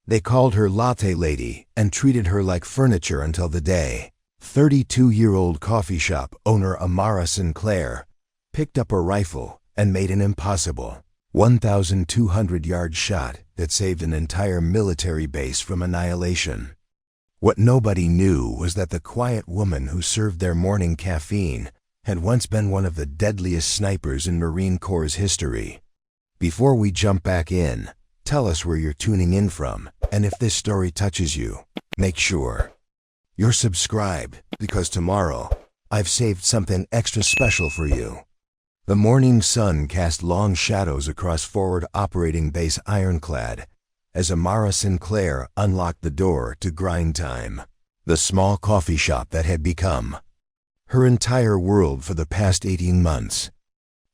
They called her Latte Lady and treated her like furniture until the day 32-year-old coffee shop owner Amara Sinclair picked up a rifle and made an impossible 1,200-yard shot that saved an entire military base from annihilation. What nobody knew was that the quiet woman who served their morning caffeine had once been one of the deadliest snipers in Marine Corps' history. Before we jump back in, tell us where you're tuning in from, and if this story touches you, make sure you're subscribed, because tomorrow I've saved something extra special for you. The morning sun cast long shadows across Forward Operating Base Ironclad as Amara Sinclair unlocked the door to grind time, the small coffee shop that had become her entire world for the past 18 months.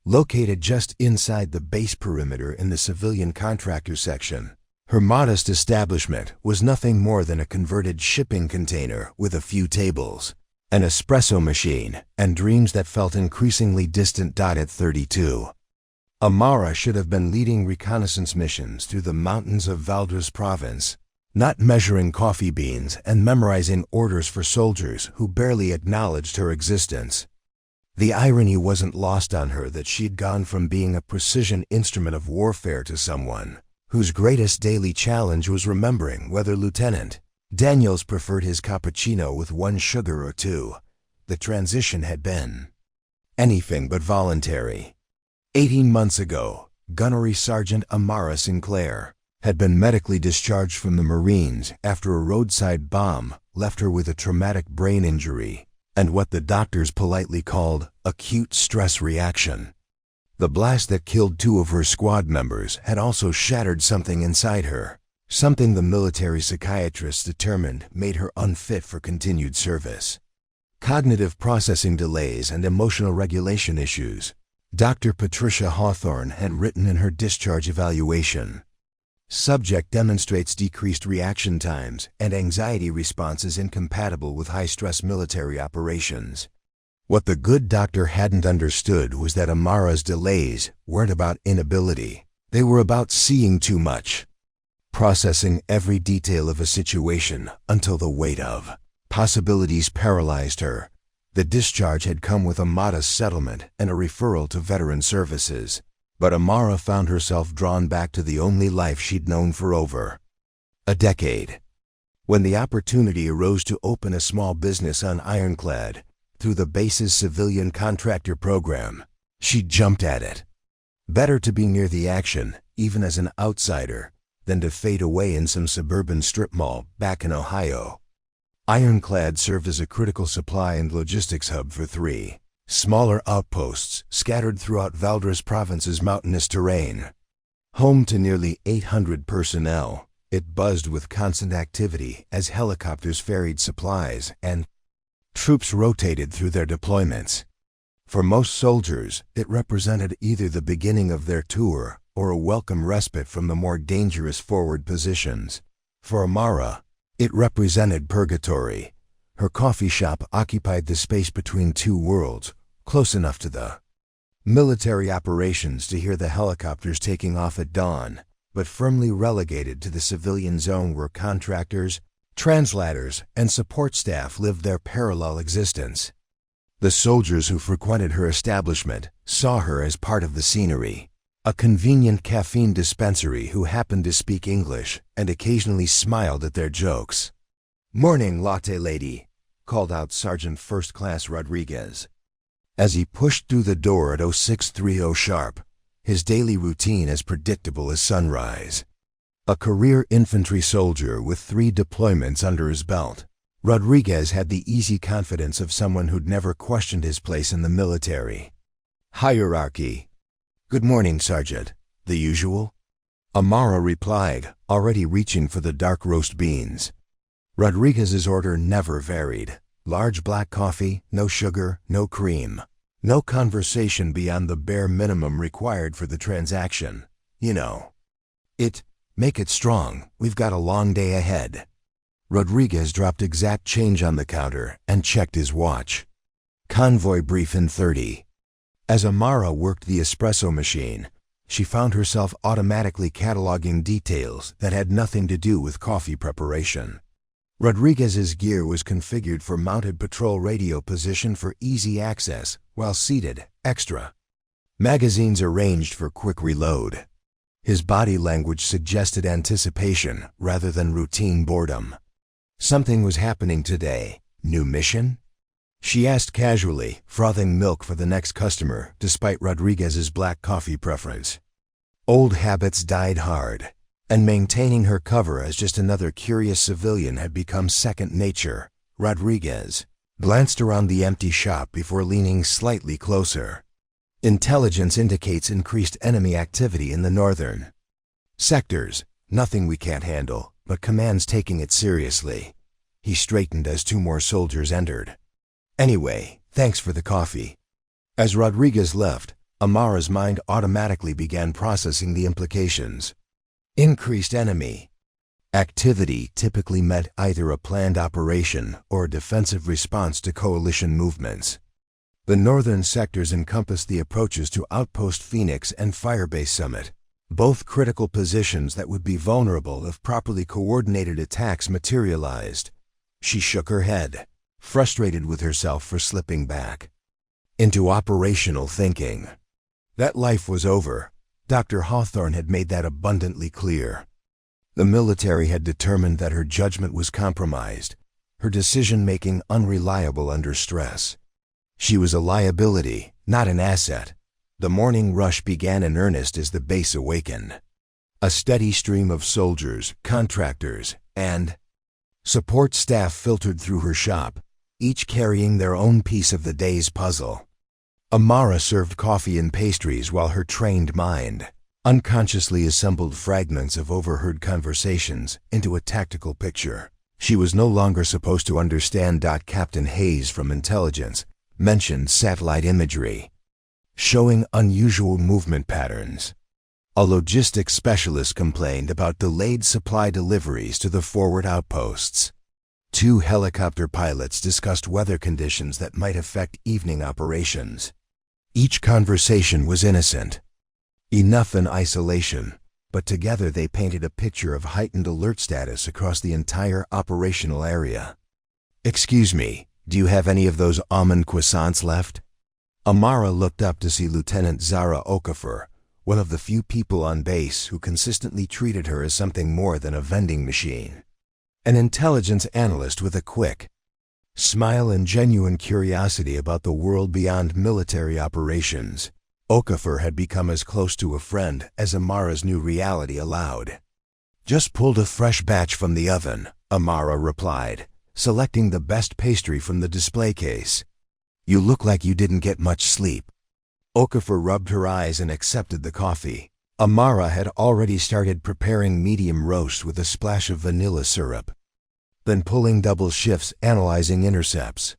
Located just inside the base perimeter in the civilian contractor section, her modest establishment was nothing more than a converted shipping container with a few tables, an espresso machine, and dreams that felt increasingly distant. At 32, Amara should have been leading reconnaissance missions through the mountains of Valdres province, not measuring coffee beans and memorizing orders for soldiers who barely acknowledged her existence. The irony wasn't lost on her that she'd gone from being a precision instrument of warfare to someone whose greatest daily challenge was remembering whether Lieutenant Daniels preferred his cappuccino with 1 sugar or 2. The transition had been anything but voluntary. 18 months ago, Gunnery Sergeant Amara Sinclair had been medically discharged from the Marines after a roadside bomb left her with a traumatic brain injury and what the doctors politely called acute stress reaction. The blast that killed 2 of her squad members had also shattered something inside her, something the military psychiatrists determined made her unfit for continued service. Cognitive processing delays and emotional regulation issues, Dr. Patricia Hawthorne had written in her discharge evaluation. Subject demonstrates decreased reaction times and anxiety responses incompatible with high-stress military operations. What the good doctor hadn't understood was that Amara's delays weren't about inability. They were about seeing too much, processing every detail of a situation until the weight of possibilities paralyzed her. The discharge had come with a modest settlement and a referral to veteran services, but Amara found herself drawn back to the only life she'd known for over a decade. When the opportunity arose to open a small business on Ironclad through the base's civilian contractor program, she jumped at it. Better to be near the action, even as an outsider, than to fade away in some suburban strip mall back in Ohio. Ironclad served as a critical supply and logistics hub for 3 smaller outposts scattered throughout Valdres province's mountainous terrain. Home to nearly 800 personnel, it buzzed with constant activity as helicopters ferried supplies and troops rotated through their deployments. For most soldiers, it represented either the beginning of their tour or a welcome respite from the more dangerous forward positions. For Amara, it represented purgatory. Her coffee shop occupied the space between 2 worlds, close enough to the military operations to hear the helicopters taking off at dawn, but firmly relegated to the civilian zone where contractors, translators, and support staff lived their parallel existence. The soldiers who frequented her establishment saw her as part of the scenery, a convenient caffeine dispensary who happened to speak English and occasionally smiled at their jokes. "Morning, Latte Lady," called out Sergeant First Class Rodriguez as he pushed through the door at 0630 sharp, his daily routine as predictable as sunrise. A career infantry soldier with 3 deployments under his belt, Rodriguez had the easy confidence of someone who'd never questioned his place in the military hierarchy. "Good morning, Sergeant. The usual?" Amara replied, already reaching for the dark roast beans. Rodriguez's order never varied. Large black coffee, no sugar, no cream. No conversation beyond the bare minimum required for the transaction. You know. Make it strong. We've got a long day ahead. Rodriguez dropped exact change on the counter and checked his watch. Convoy brief in 30. As Amara worked the espresso machine, She found herself automatically cataloging details that had nothing to do with coffee preparation. Rodriguez's gear was configured for mounted patrol radio position for easy access while seated, extra. Magazines arranged for quick reload. His body language suggested anticipation rather than routine boredom. Something was happening today. New mission? She asked casually, frothing milk for the next customer despite Rodriguez's black coffee preference. Old habits died hard, and maintaining her cover as just another curious civilian had become second nature. Rodriguez glanced around the empty shop before leaning slightly closer. Intelligence indicates increased enemy activity in the northern sectors. Nothing we can't handle, but command's taking it seriously. He straightened as two more soldiers entered. Anyway, thanks for the coffee. As Rodriguez left, Amara's mind automatically began processing the implications. Increased enemy activity typically meant either a planned operation or a defensive response to coalition movements. The northern sectors encompassed the approaches to Outpost Phoenix and Firebase Summit, both critical positions that would be vulnerable if properly coordinated attacks materialized. She shook her head, frustrated with herself for slipping back into operational thinking. That life was over. Dr. Hawthorne had made that abundantly clear. The military had determined that her judgment was compromised, her decision-making unreliable under stress. She was a liability, not an asset. The morning rush began in earnest as the base awakened. A steady stream of soldiers, contractors, and support staff filtered through her shop, each carrying their own piece of the day's puzzle. Amara served coffee and pastries while her trained mind unconsciously assembled fragments of overheard conversations into a tactical picture. She was no longer supposed to understand. Captain Hayes from intelligence mentioned satellite imagery showing unusual movement patterns. A logistics specialist complained about delayed supply deliveries to the forward outposts. Two helicopter pilots discussed weather conditions that might affect evening operations. Each conversation was innocent, enough in isolation, but together they painted a picture of heightened alert status across the entire operational area. "Excuse me, do you have any of those almond croissants left?" Amara looked up to see Lieutenant Zara Okafor, one of the few people on base who consistently treated her as something more than a vending machine. An intelligence analyst with a quick smile and genuine curiosity about the world beyond military operations. Okafor had become as close to a friend as Amara's new reality allowed. "Just pulled a fresh batch from the oven," Amara replied, selecting the best pastry from the display case. "You look like you didn't get much sleep." Okafor rubbed her eyes and accepted the coffee. Amara had already started preparing medium roast with a splash of vanilla syrup, then pulling double shifts analyzing intercepts.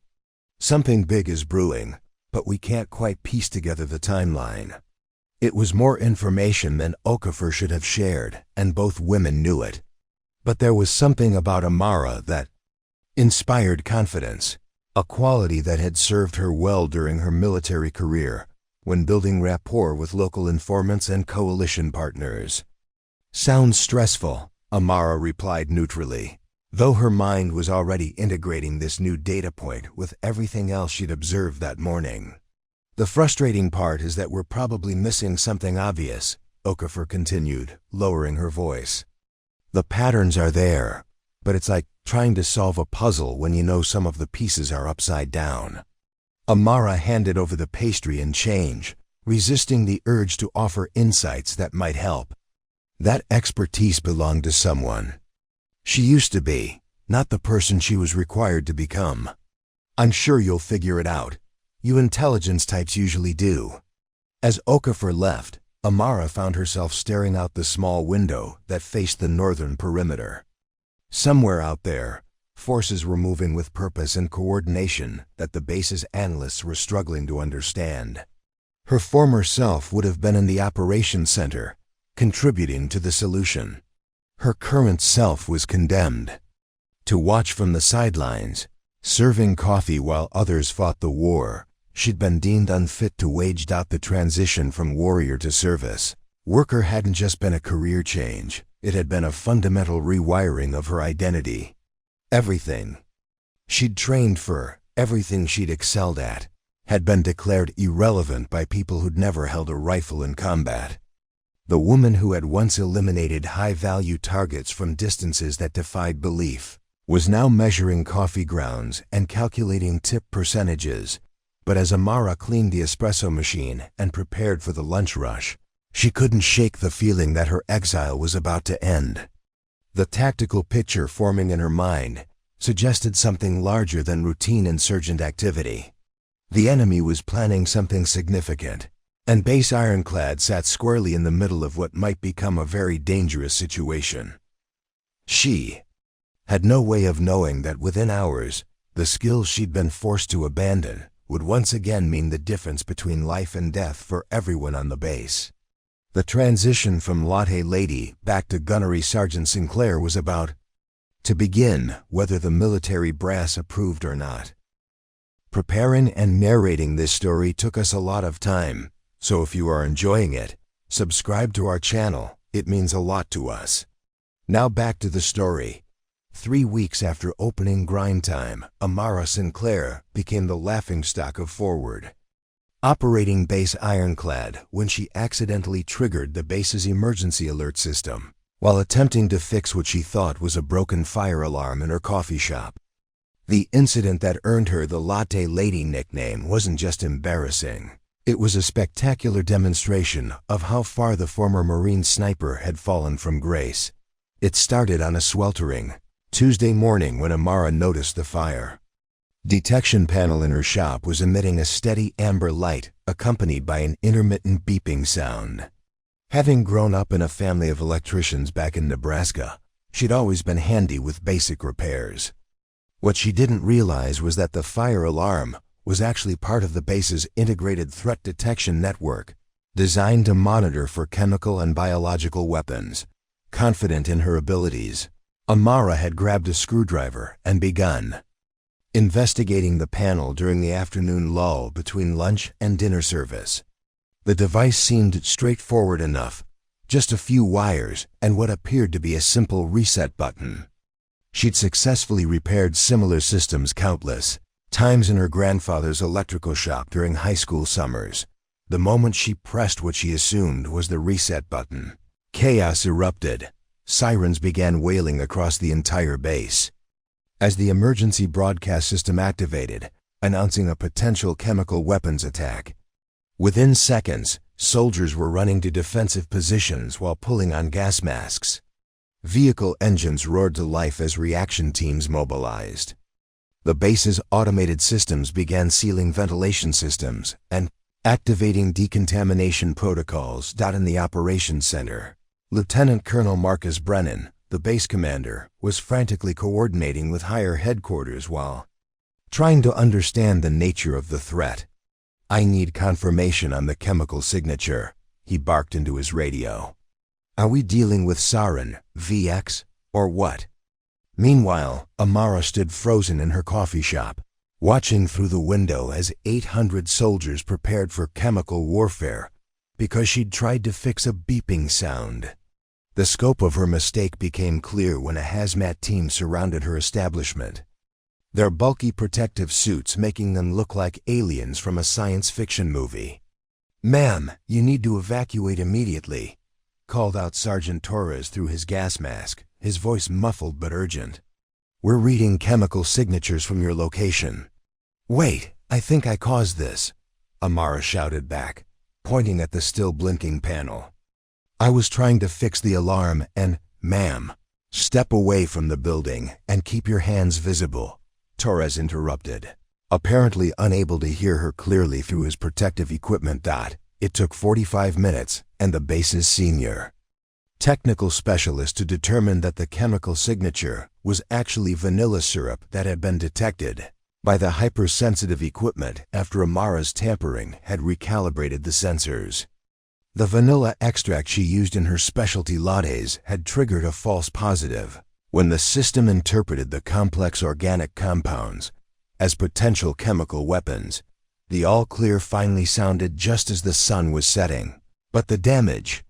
"Something big is brewing, but we can't quite piece together the timeline." It was more information than Okafor should have shared, and both women knew it. But there was something about Amara that inspired confidence, a quality that had served her well during her military career, when building rapport with local informants and coalition partners. "Sounds stressful," Amara replied neutrally, though her mind was already integrating this new data point with everything else she'd observed that morning. "The frustrating part is that we're probably missing something obvious," Okafor continued, lowering her voice. "The patterns are there, but it's like trying to solve a puzzle when you know some of the pieces are upside down." Amara handed over the pastry and change, resisting the urge to offer insights that might help. That expertise belonged to someone she used to be, not the person she was required to become. "I'm sure you'll figure it out. You intelligence types usually do." As Okafor left, Amara found herself staring out the small window that faced the northern perimeter. Somewhere out there, forces were moving with purpose and coordination that the base's analysts were struggling to understand. Her former self would have been in the operations center, contributing to the solution. Her current self was condemned to watch from the sidelines, serving coffee while others fought the war. She'd been deemed unfit to wage out the transition from warrior to service. Worker hadn't just been a career change, it had been a fundamental rewiring of her identity. Everything she'd trained for, everything she'd excelled at, had been declared irrelevant by people who'd never held a rifle in combat. The woman who had once eliminated high-value targets from distances that defied belief was now measuring coffee grounds and calculating tip percentages. But as Amara cleaned the espresso machine and prepared for the lunch rush, she couldn't shake the feeling that her exile was about to end. The tactical picture forming in her mind suggested something larger than routine insurgent activity. The enemy was planning something significant, and Base Ironclad sat squarely in the middle of what might become a very dangerous situation. She had no way of knowing that within hours, the skills she'd been forced to abandon would once again mean the difference between life and death for everyone on the base. The transition from Latte Lady back to Gunnery Sergeant Sinclair was about to begin, whether the military brass approved or not. Preparing and narrating this story took us a lot of time, so if you are enjoying it, subscribe to our channel, it means a lot to us. Now back to the story. 3 weeks after opening grind time, Amara Sinclair became the laughingstock of Forward Operating Base Ironclad when she accidentally triggered the base's emergency alert system while attempting to fix what she thought was a broken fire alarm in her coffee shop. The incident that earned her the Latte Lady nickname wasn't just embarrassing. It was a spectacular demonstration of how far the former Marine sniper had fallen from grace. It started on a sweltering Tuesday morning when Amara noticed the fire detection panel in her shop was emitting a steady amber light accompanied by an intermittent beeping sound. Having grown up in a family of electricians back in Nebraska, she'd always been handy with basic repairs. What she didn't realize was that the fire alarm was actually part of the base's integrated threat detection network, designed to monitor for chemical and biological weapons. Confident in her abilities, Amara had grabbed a screwdriver and begun investigating the panel during the afternoon lull between lunch and dinner service. The device seemed straightforward enough, just a few wires and what appeared to be a simple reset button. She'd successfully repaired similar systems countless times in her grandfather's electrical shop during high school summers. The moment she pressed what she assumed was the reset button, chaos erupted. Sirens began wailing across the entire base as the emergency broadcast system activated, announcing a potential chemical weapons attack. Within seconds, soldiers were running to defensive positions while pulling on gas masks. Vehicle engines roared to life as reaction teams mobilized. The base's automated systems began sealing ventilation systems and activating decontamination protocols. In the operations center, Lieutenant Colonel Marcus Brennan, the base commander, was frantically coordinating with higher headquarters while trying to understand the nature of the threat. "I need confirmation on the chemical signature," he barked into his radio. "Are we dealing with sarin, VX, or what?" Meanwhile, Amara stood frozen in her coffee shop, watching through the window as 800 soldiers prepared for chemical warfare because she'd tried to fix a beeping sound. The scope of her mistake became clear when a hazmat team surrounded her establishment, their bulky protective suits making them look like aliens from a science fiction movie. "Ma'am, you need to evacuate immediately," called out Sergeant Torres through his gas mask, his voice muffled but urgent. "We're reading chemical signatures from your location." "Wait, I think I caused this," Amara shouted back, pointing at the still blinking panel. "I was trying to fix the alarm and, ma'am, step away from the building and keep your hands visible," Torres interrupted, apparently unable to hear her clearly through his protective equipment. It took 45 minutes and the base's senior technical specialist to determine that the chemical signature was actually vanilla syrup that had been detected by the hypersensitive equipment after Amara's tampering had recalibrated the sensors. The vanilla extract she used in her specialty lattes had triggered a false positive when the system interpreted the complex organic compounds as potential chemical weapons. The all clear finally sounded just as the sun was setting. But the damage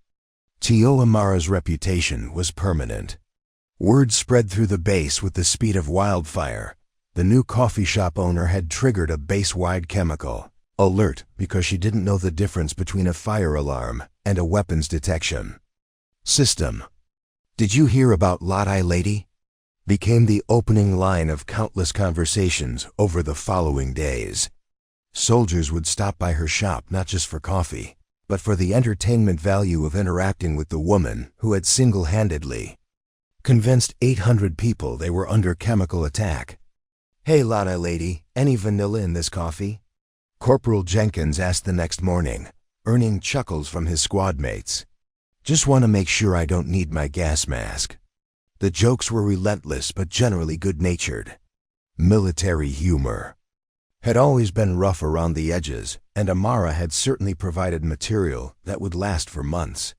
Tio Amara's reputation was permanent. Word spread through the base with the speed of wildfire. The new coffee shop owner had triggered a base-wide chemical alert because she didn't know the difference between a fire alarm and a weapons detection system. "Did you hear about Latte Lady?" became the opening line of countless conversations over the following days. Soldiers would stop by her shop not just for coffee, but for the entertainment value of interacting with the woman who had single-handedly convinced 800 people they were under chemical attack. "Hey, Latte Lady, any vanilla in this coffee?" Corporal Jenkins asked the next morning, earning chuckles from his squad mates. "Just want to make sure I don't need my gas mask." The jokes were relentless but generally good-natured. Military humor had always been rough around the edges, and Amara had certainly provided material that would last for months.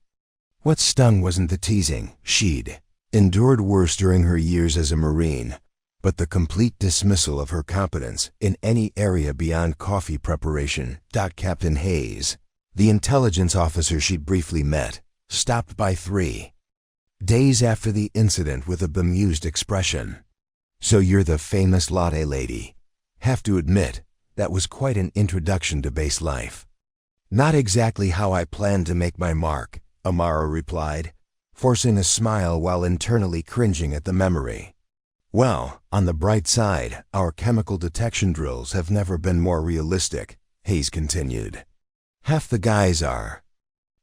What stung wasn't the teasing. She'd endured worse during her years as a Marine, but the complete dismissal of her competence in any area beyond coffee preparation. Captain Hayes, the intelligence officer she'd briefly met, stopped by 3 days after the incident with a bemused expression. "So you're the famous Latte Lady. Have to admit, that was quite an introduction to base life." "Not exactly how I planned to make my mark," Amara replied, forcing a smile while internally cringing at the memory. "Well, on the bright side, our chemical detection drills have never been more realistic," Hayes continued. "Half the guys are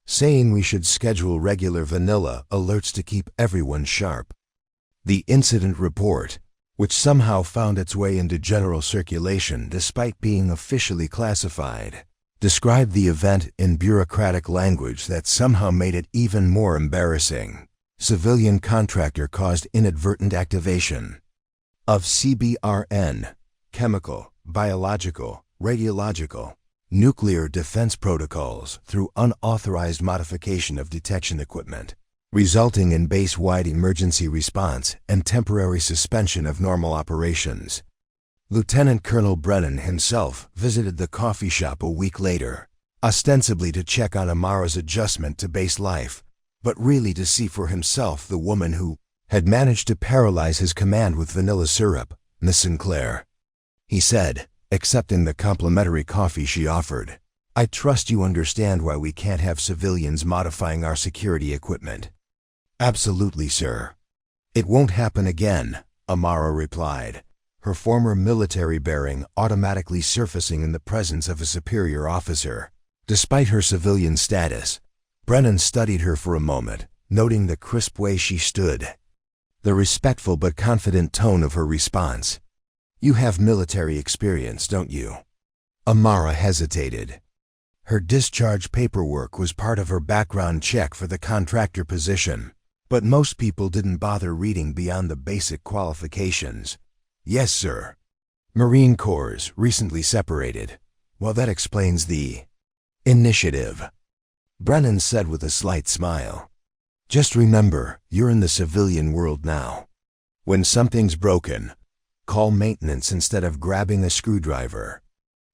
saying we should schedule regular vanilla alerts to keep everyone sharp." The incident report, which somehow found its way into general circulation despite being officially classified, described the event in bureaucratic language that somehow made it even more embarrassing. Civilian contractor caused inadvertent activation of CBRN, chemical, biological, radiological, nuclear defense protocols through unauthorized modification of detection equipment, resulting in base-wide emergency response and temporary suspension of normal operations. Lieutenant Colonel Brennan himself visited the coffee shop a week later, ostensibly to check on Amara's adjustment to base life, but really to see for himself the woman who had managed to paralyze his command with vanilla syrup, Miss Sinclair. He said, accepting the complimentary coffee she offered, "I trust you understand why we can't have civilians modifying our security equipment." "Absolutely, sir." "It won't happen again," Amara replied, her former military bearing automatically surfacing in the presence of a superior officer. Despite her civilian status, Brennan studied her for a moment, noting the crisp way she stood, the respectful but confident tone of her response. "You have military experience, don't you?" Amara hesitated. Her discharge paperwork was part of her background check for the contractor position, but most people didn't bother reading beyond the basic qualifications. "Yes, sir. Marine Corps, recently separated." "Well, that explains the initiative," Brennan said with a slight smile. "Just remember, you're in the civilian world now. When something's broken, call maintenance instead of grabbing a screwdriver."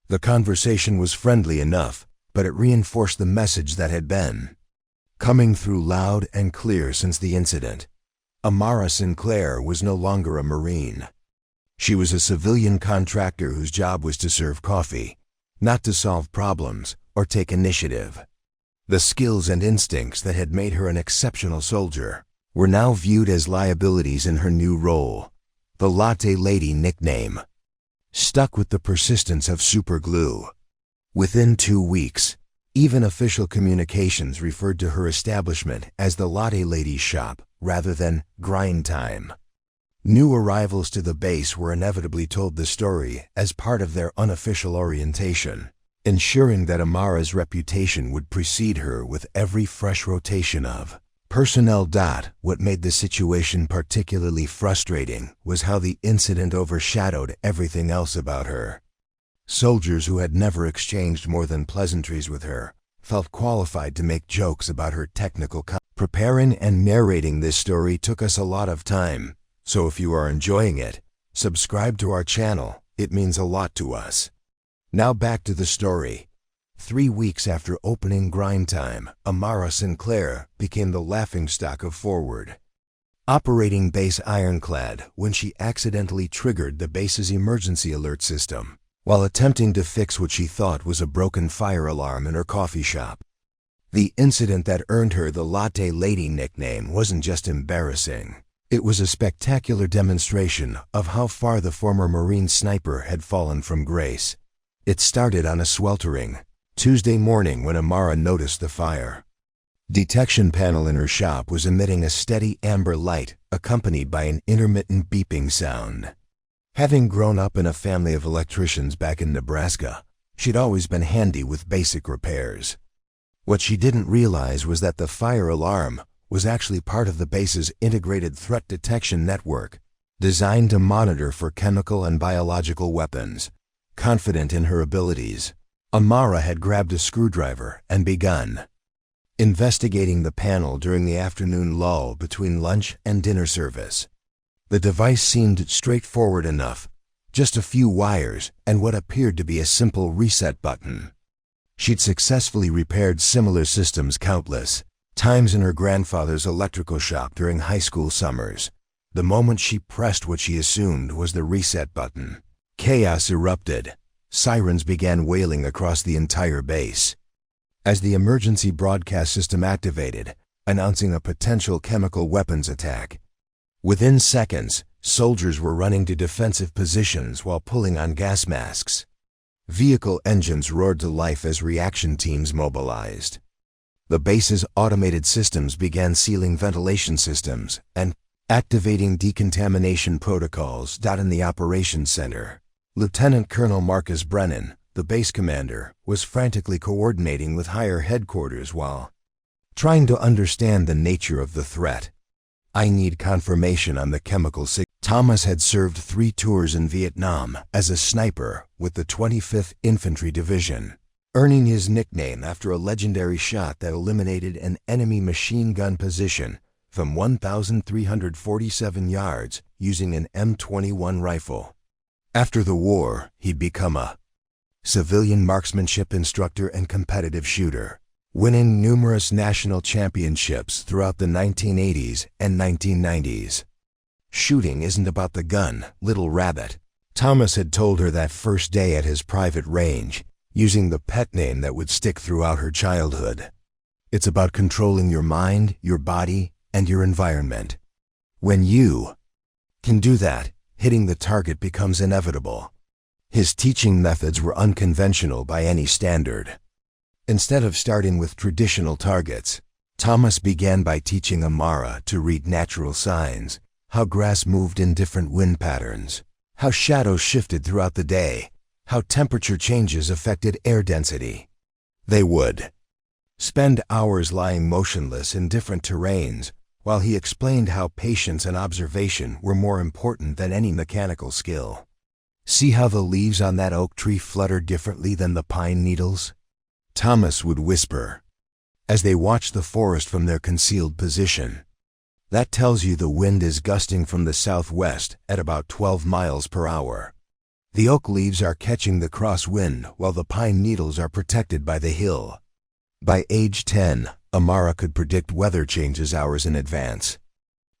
The conversation was friendly enough, but it reinforced the message that had been coming through loud and clear since the incident. Amara Sinclair was no longer a Marine. She was a civilian contractor whose job was to serve coffee, not to solve problems or take initiative. The skills and instincts that had made her an exceptional soldier were now viewed as liabilities in her new role. The Latte Lady nickname stuck with the persistence of superglue. Within 2 weeks, even official communications referred to her establishment as the Latte Lady shop rather than grind time. New arrivals to the base were inevitably told the story as part of their unofficial orientation, ensuring that Amara's reputation would precede her with every fresh rotation of personnel. What made the situation particularly frustrating was how the incident overshadowed everything else about her. Soldiers who had never exchanged more than pleasantries with her felt qualified to make jokes about her technical Preparing and narrating this story took us a lot of time, so if you are enjoying it, subscribe to our channel. It means a lot to us. Now back to the story. 3 weeks after opening grind time, Amara Sinclair became the laughingstock of Forward Operating Base Ironclad when she accidentally triggered the base's emergency alert system while attempting to fix what she thought was a broken fire alarm in her coffee shop. The incident that earned her the Latte Lady nickname wasn't just embarrassing. It was a spectacular demonstration of how far the former Marine sniper had fallen from grace. It started on a sweltering Tuesday morning when Amara noticed the fire. Detection panel in her shop was emitting a steady amber light accompanied by an intermittent beeping sound. Having grown up in a family of electricians back in Nebraska, she'd always been handy with basic repairs. What she didn't realize was that the fire alarm was actually part of the base's integrated threat detection network, designed to monitor for chemical and biological weapons. Confident in her abilities, Amara had grabbed a screwdriver and begun investigating the panel during the afternoon lull between lunch and dinner service. The device seemed straightforward enough, just a few wires and what appeared to be a simple reset button. She'd successfully repaired similar systems countless times in her grandfather's electrical shop during high school summers. The moment she pressed what she assumed was the reset button, chaos erupted. Sirens began wailing across the entire base as the emergency broadcast system activated, announcing a potential chemical weapons attack. Within seconds, soldiers were running to defensive positions while pulling on gas masks. Vehicle engines roared to life as reaction teams mobilized. The base's automated systems began sealing ventilation systems and activating decontamination protocols. In the operations center, Lieutenant Colonel Marcus Brennan, the base commander, was frantically coordinating with higher headquarters while trying to understand the nature of the threat. "I need confirmation on the chemical signal." Thomas had served 3 tours in Vietnam as a sniper with the 25th Infantry Division, earning his nickname after a legendary shot that eliminated an enemy machine gun position from 1,347 yards using an M21 rifle. After the war, he'd become a civilian marksmanship instructor and competitive shooter, winning numerous national championships throughout the 1980s and 1990s. "Shooting isn't about the gun, little rabbit," Thomas had told her that first day at his private range, using the pet name that would stick throughout her childhood. "It's about controlling your mind, your body, and your environment. When you can do that, hitting the target becomes inevitable." His teaching methods were unconventional by any standard. Instead of starting with traditional targets, Thomas began by teaching Amara to read natural signs, how grass moved in different wind patterns, how shadows shifted throughout the day, how temperature changes affected air density. They would spend hours lying motionless in different terrains while he explained how patience and observation were more important than any mechanical skill. "See how the leaves on that oak tree flutter differently than the pine needles?" Thomas would whisper as they watched the forest from their concealed position. "That tells you the wind is gusting from the southwest at about 12 miles per hour. The oak leaves are catching the crosswind while the pine needles are protected by the hill." By age 10, Amara could predict weather changes hours in advance.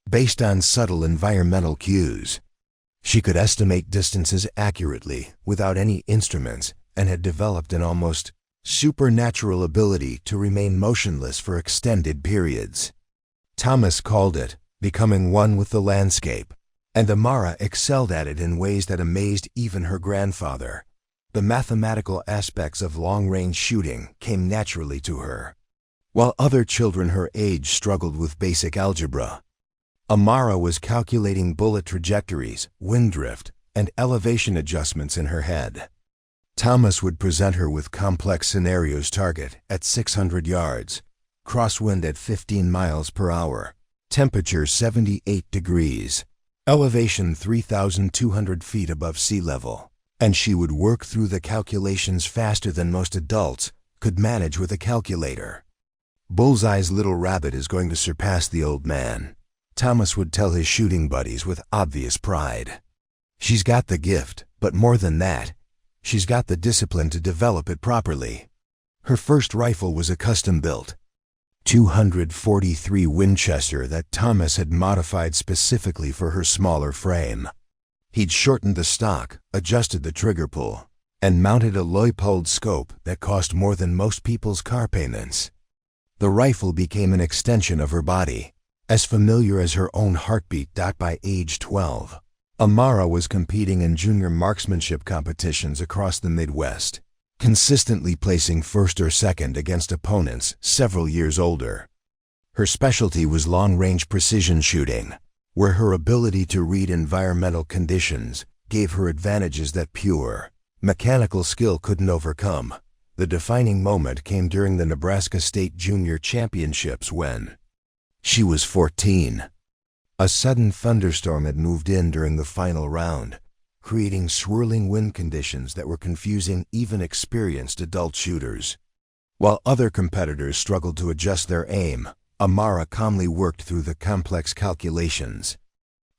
Based on subtle environmental cues, she could estimate distances accurately without any instruments and had developed an almost supernatural ability to remain motionless for extended periods. Thomas called it becoming one with the landscape, and Amara excelled at it in ways that amazed even her grandfather. The mathematical aspects of long-range shooting came naturally to her. While other children her age struggled with basic algebra, Amara was calculating bullet trajectories, wind drift, and elevation adjustments in her head. Thomas would present her with complex scenarios: target at 600 yards, crosswind at 15 miles per hour, temperature 78 degrees, elevation 3,200 feet above sea level, and she would work through the calculations faster than most adults could manage with a calculator. "Bullseye's little rabbit is going to surpass the old man," Thomas would tell his shooting buddies with obvious pride. "She's got the gift, but more than that, she's got the discipline to develop it properly." Her first rifle was a custom-built 243 Winchester that Thomas had modified specifically for her smaller frame. He'd shortened the stock, adjusted the trigger pull, and mounted a Leupold scope that cost more than most people's car payments. The rifle became an extension of her body, as familiar as her own heartbeat. By age 12, Amara was competing in junior marksmanship competitions across the Midwest, consistently placing first or second against opponents several years older. Her specialty was long-range precision shooting, where her ability to read environmental conditions gave her advantages that pure, mechanical skill couldn't overcome. The defining moment came during the Nebraska State Junior Championships when she was 14. A sudden thunderstorm had moved in during the final round, creating swirling wind conditions that were confusing even experienced adult shooters. While other competitors struggled to adjust their aim, Amara calmly worked through the complex calculations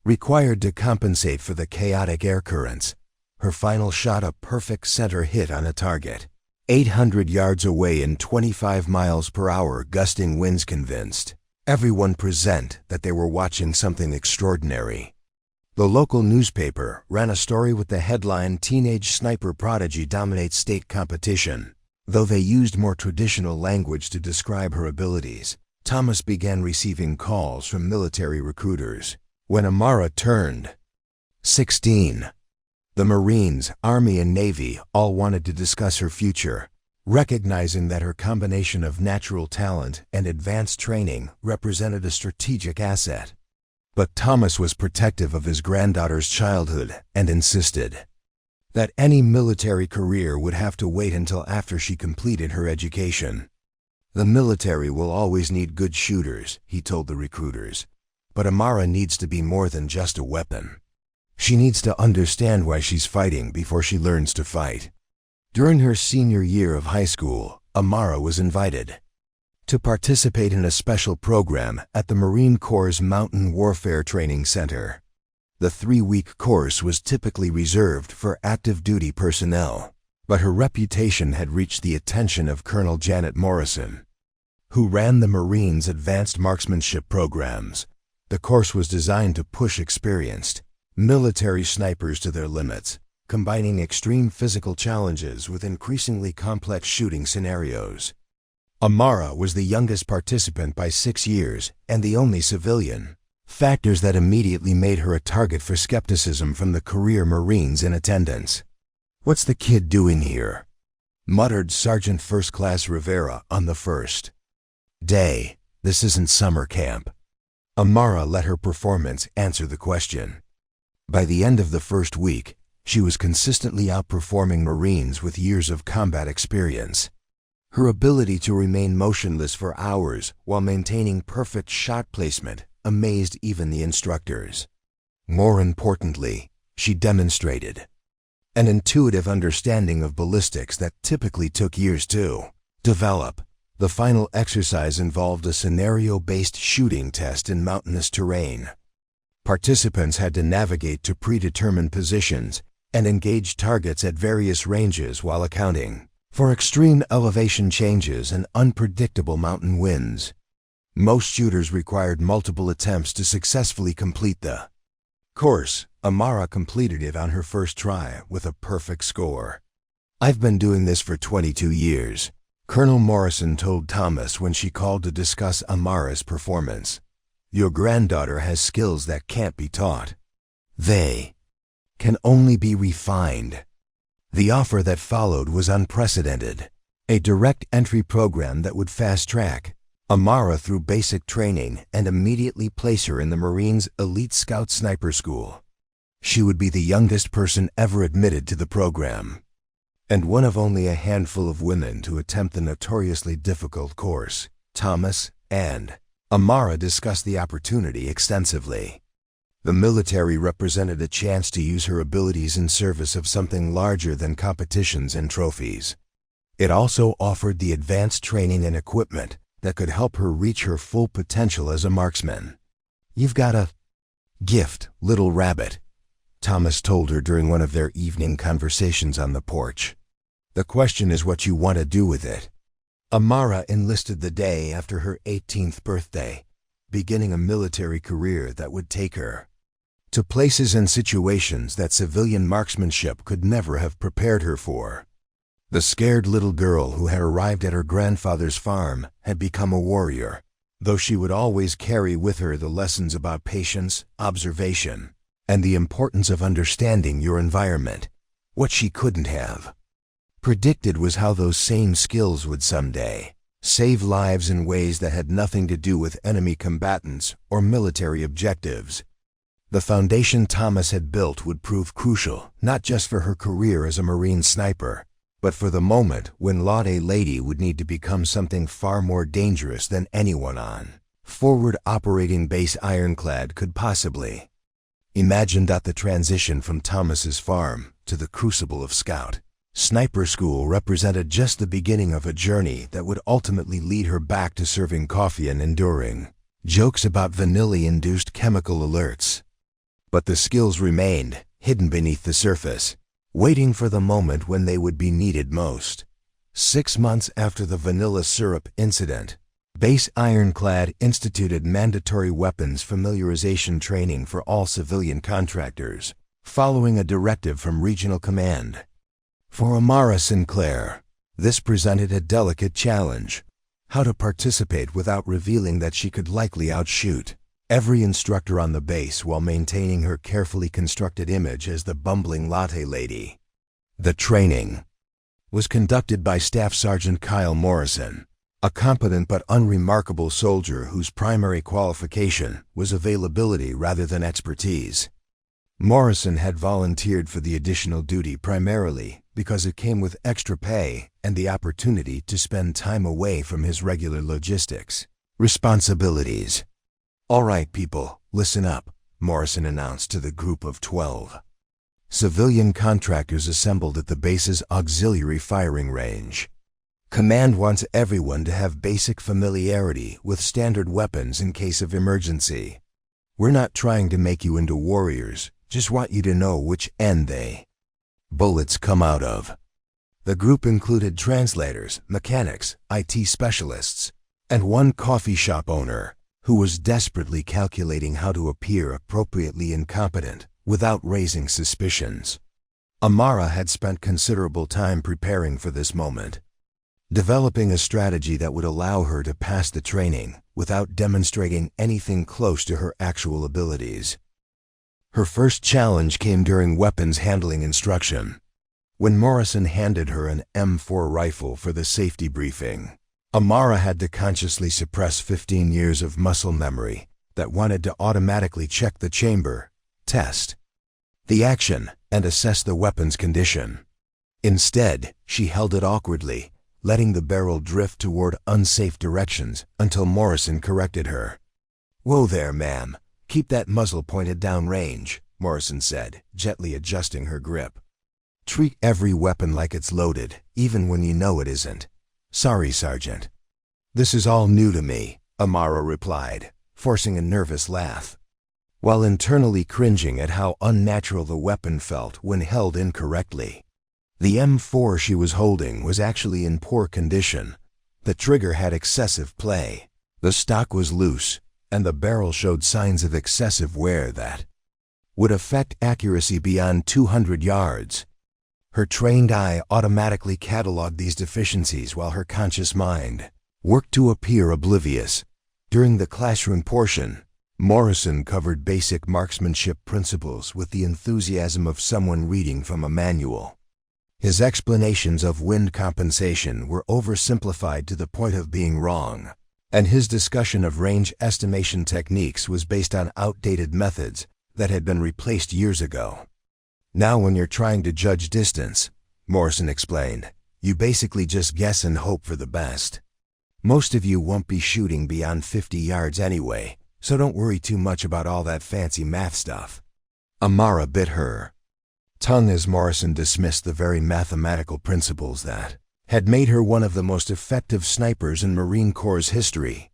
required to compensate for the chaotic air currents. Her final shot, a perfect center hit on a target 800 yards away in 25 miles per hour gusting winds, convinced everyone present that they were watching something extraordinary. The local newspaper ran a story with the headline, "Teenage Sniper Prodigy Dominates State Competition." Though they used more traditional language to describe her abilities, Thomas began receiving calls from military recruiters. When Amara turned 16, the Marines, Army, and Navy all wanted to discuss her future, recognizing that her combination of natural talent and advanced training represented a strategic asset. But Thomas was protective of his granddaughter's childhood and insisted that any military career would have to wait until after she completed her education. "The military will always need good shooters," he told the recruiters, "but Amara needs to be more than just a weapon. She needs to understand why she's fighting before she learns to fight." During her senior year of high school, Amara was invited to participate in a special program at the Marine Corps' Mountain Warfare Training Center. The 3-week course was typically reserved for active duty personnel, but her reputation had reached the attention of Colonel Janet Morrison, who ran the Marines' advanced marksmanship programs. The course was designed to push experienced military snipers to their limits, combining extreme physical challenges with increasingly complex shooting scenarios. Amara was the youngest participant by 6 years and the only civilian, factors that immediately made her a target for skepticism from the career Marines in attendance. "What's the kid doing here?" muttered Sergeant First Class Rivera on the first day. "This isn't summer camp." Amara let her performance answer the question. By the end of the first week, she was consistently outperforming Marines with years of combat experience. Her ability to remain motionless for hours while maintaining perfect shot placement amazed even the instructors. More importantly, she demonstrated an intuitive understanding of ballistics that typically took years to develop. The final exercise involved a scenario-based shooting test in mountainous terrain. Participants had to navigate to predetermined positions and engage targets at various ranges while accounting for extreme elevation changes and unpredictable mountain winds. Most shooters required multiple attempts to successfully complete the course. Amara completed it on her first try with a perfect score. "I've been doing this for 22 years, Colonel Morrison told Thomas when she called to discuss Amara's performance. "Your granddaughter has skills that can't be taught. They can only be refined." The offer that followed was unprecedented. A direct entry program that would fast-track Amara through basic training and immediately place her in the Marines' Elite Scout Sniper School. She would be the youngest person ever admitted to the program, and one of only a handful of women to attempt the notoriously difficult course. Thomas and Amara discussed the opportunity extensively. The military represented a chance to use her abilities in service of something larger than competitions and trophies. It also offered the advanced training and equipment that could help her reach her full potential as a marksman. "You've got a gift, little rabbit," Thomas told her during one of their evening conversations on the porch. "The question is what you want to do with it." Amara enlisted the day after her 18th birthday, beginning a military career that would take her to places and situations that civilian marksmanship could never have prepared her for. The scared little girl who had arrived at her grandfather's farm had become a warrior, though she would always carry with her the lessons about patience, observation, and the importance of understanding your environment. What she couldn't have predicted was how those same skills would someday save lives in ways that had nothing to do with enemy combatants or military objectives. The foundation Thomas had built would prove crucial, not just for her career as a Marine sniper, but for the moment when Latte Lady would need to become something far more dangerous than anyone on Forward Operating Base Ironclad could possibly imagine. The transition from Thomas's farm to the crucible of Scout Sniper School represented just the beginning of a journey that would ultimately lead her back to serving coffee and enduring jokes about vanilla-induced chemical alerts. But the skills remained, hidden beneath the surface, waiting for the moment when they would be needed most. 6 months after the vanilla syrup incident, Base Ironclad instituted mandatory weapons familiarization training for all civilian contractors, following a directive from Regional Command. For Amara Sinclair, this presented a delicate challenge: how to participate without revealing that she could likely outshoot every instructor on the base while maintaining her carefully constructed image as the bumbling Latte Lady. The training was conducted by Staff Sergeant Kyle Morrison, a competent but unremarkable soldier whose primary qualification was availability rather than expertise. Morrison had volunteered for the additional duty primarily because it came with extra pay and the opportunity to spend time away from his regular logistics responsibilities. "All right, people, listen up," Morrison announced to the group of 12 civilian contractors assembled at the base's auxiliary firing range. "Command wants everyone to have basic familiarity with standard weapons in case of emergency. We're not trying to make you into warriors, just want you to know which end they bullets come out of." The group included translators, mechanics, IT specialists, and one coffee shop owner who was desperately calculating how to appear appropriately incompetent without raising suspicions. Amara had spent considerable time preparing for this moment, developing a strategy that would allow her to pass the training without demonstrating anything close to her actual abilities. Her first challenge came during weapons handling instruction, when Morrison handed her an M4 rifle for the safety briefing. Amara had to consciously suppress 15 years of muscle memory that wanted to automatically check the chamber, test the action, and assess the weapon's condition. Instead, she held it awkwardly, letting the barrel drift toward unsafe directions until Morrison corrected her. "Whoa there, ma'am. Keep that muzzle pointed downrange," Morrison said, gently adjusting her grip. "Treat every weapon like it's loaded, even when you know it isn't." "Sorry, Sergeant." "This is all new to me," Amara replied, forcing a nervous laugh, while internally cringing at how unnatural the weapon felt when held incorrectly. The M4 she was holding was actually in poor condition. The trigger had excessive play, the stock was loose, and the barrel showed signs of excessive wear that would affect accuracy beyond 200 yards. Her trained eye automatically cataloged these deficiencies while her conscious mind worked to appear oblivious. During the classroom portion, Morrison covered basic marksmanship principles with the enthusiasm of someone reading from a manual. His explanations of wind compensation were oversimplified to the point of being wrong, and his discussion of range estimation techniques was based on outdated methods that had been replaced years ago. "Now when you're trying to judge distance," Morrison explained, "you basically just guess and hope for the best. Most of you won't be shooting beyond 50 yards anyway, so don't worry too much about all that fancy math stuff." Amara bit her tongue as Morrison dismissed the very mathematical principles that had made her one of the most effective snipers in Marine Corps' history.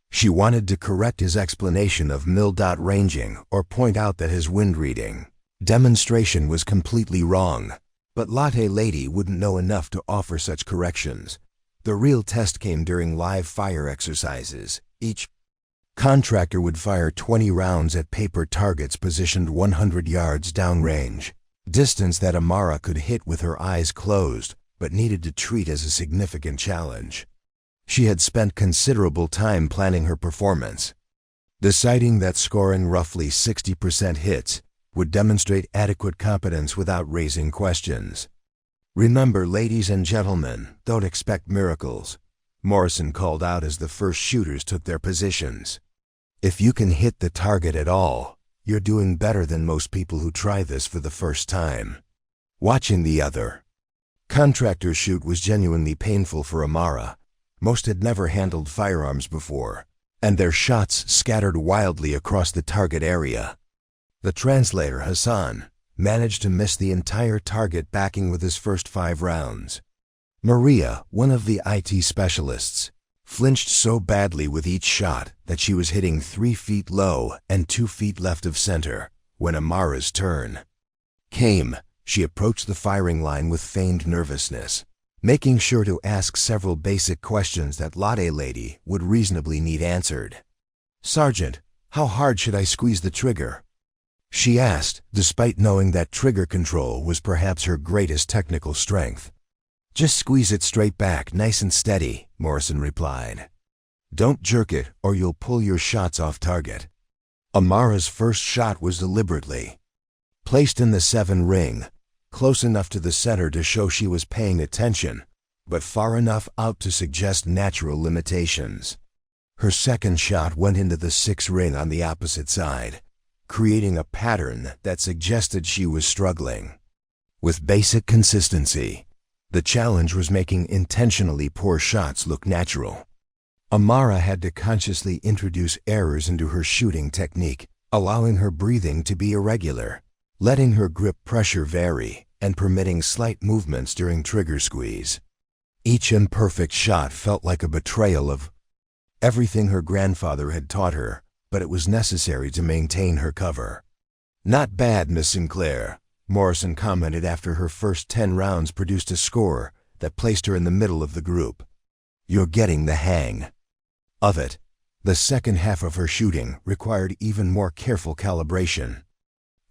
She wanted to correct his explanation of mil-dot ranging or point out that his wind reading demonstration was completely wrong, but Latte Lady wouldn't know enough to offer such corrections. The real test came during live fire exercises. Each contractor would fire 20 rounds at paper targets positioned 100 yards downrange, distance that Amara could hit with her eyes closed, but needed to treat as a significant challenge. She had spent considerable time planning her performance, deciding that scoring roughly 60% hits would demonstrate adequate competence without raising questions. "Remember, ladies and gentlemen, don't expect miracles," Morrison called out as the first shooters took their positions. "If you can hit the target at all, you're doing better than most people who try this for the first time." Watching the other contractor shoot was genuinely painful for Amara. Most had never handled firearms before, and their shots scattered wildly across the target area. The translator, Hassan, managed to miss the entire target backing with his first 5 rounds. Maria, one of the IT specialists, flinched so badly with each shot that she was hitting 3 feet low and 2 feet left of center. When Amara's turn came, she approached the firing line with feigned nervousness, making sure to ask several basic questions that Latte Lady would reasonably need answered. "Sergeant, how hard should I squeeze the trigger?" she asked, despite knowing that trigger control was perhaps her greatest technical strength. "Just squeeze it straight back, nice and steady," Morrison replied. "Don't jerk it or you'll pull your shots off target." Amara's first shot was deliberately placed in the 7 ring, close enough to the center to show she was paying attention, but far enough out to suggest natural limitations. Her second shot went into the 6 ring on the opposite side, creating a pattern that suggested she was struggling with basic consistency. The challenge was making intentionally poor shots look natural. Amara had to consciously introduce errors into her shooting technique, allowing her breathing to be irregular, letting her grip pressure vary, and permitting slight movements during trigger squeeze. Each imperfect shot felt like a betrayal of everything her grandfather had taught her, but it was necessary to maintain her cover. "Not bad, Miss Sinclair," Morrison commented after her first 10 rounds produced a score that placed her in the middle of the group. "You're getting the hang of it." The second half of her shooting required even more careful calibration.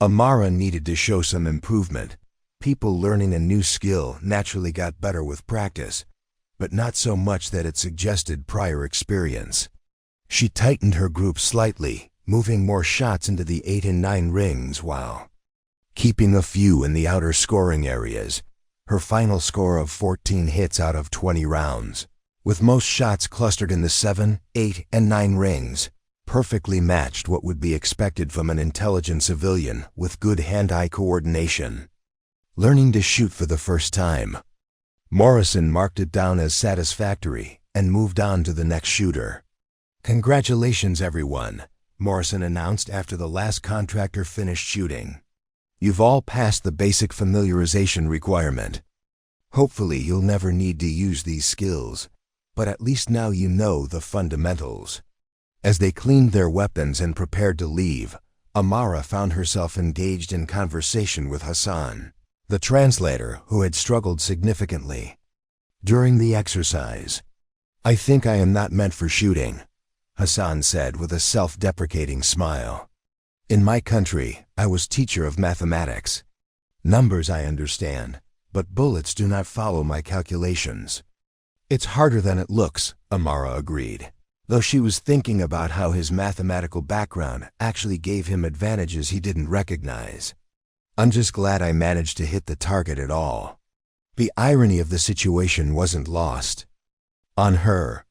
Amara needed to show some improvement. People learning a new skill naturally got better with practice, but not so much that it suggested prior experience. She tightened her group slightly, moving more shots into the 8 and 9 rings while keeping a few in the outer scoring areas. Her final score of 14 hits out of 20 rounds, with most shots clustered in the 7, 8, and 9 rings, perfectly matched what would be expected from an intelligent civilian with good hand-eye coordination. Learning to shoot for the first time, Morrison marked it down as satisfactory and moved on to the next shooter. "Congratulations, everyone," Morrison announced after the last contractor finished shooting. "You've all passed the basic familiarization requirement. Hopefully you'll never need to use these skills, but at least now you know the fundamentals." As they cleaned their weapons and prepared to leave, Amara found herself engaged in conversation with Hassan, the translator who had struggled significantly during the exercise. "I think I am not meant for shooting," Hassan said with a self-deprecating smile. "In my country, I was teacher of mathematics. Numbers I understand, but bullets do not follow my calculations." "It's harder than it looks," Amara agreed, though she was thinking about how his mathematical background actually gave him advantages he didn't recognize. "I'm just glad I managed to hit the target at all." The irony of the situation wasn't lost on her.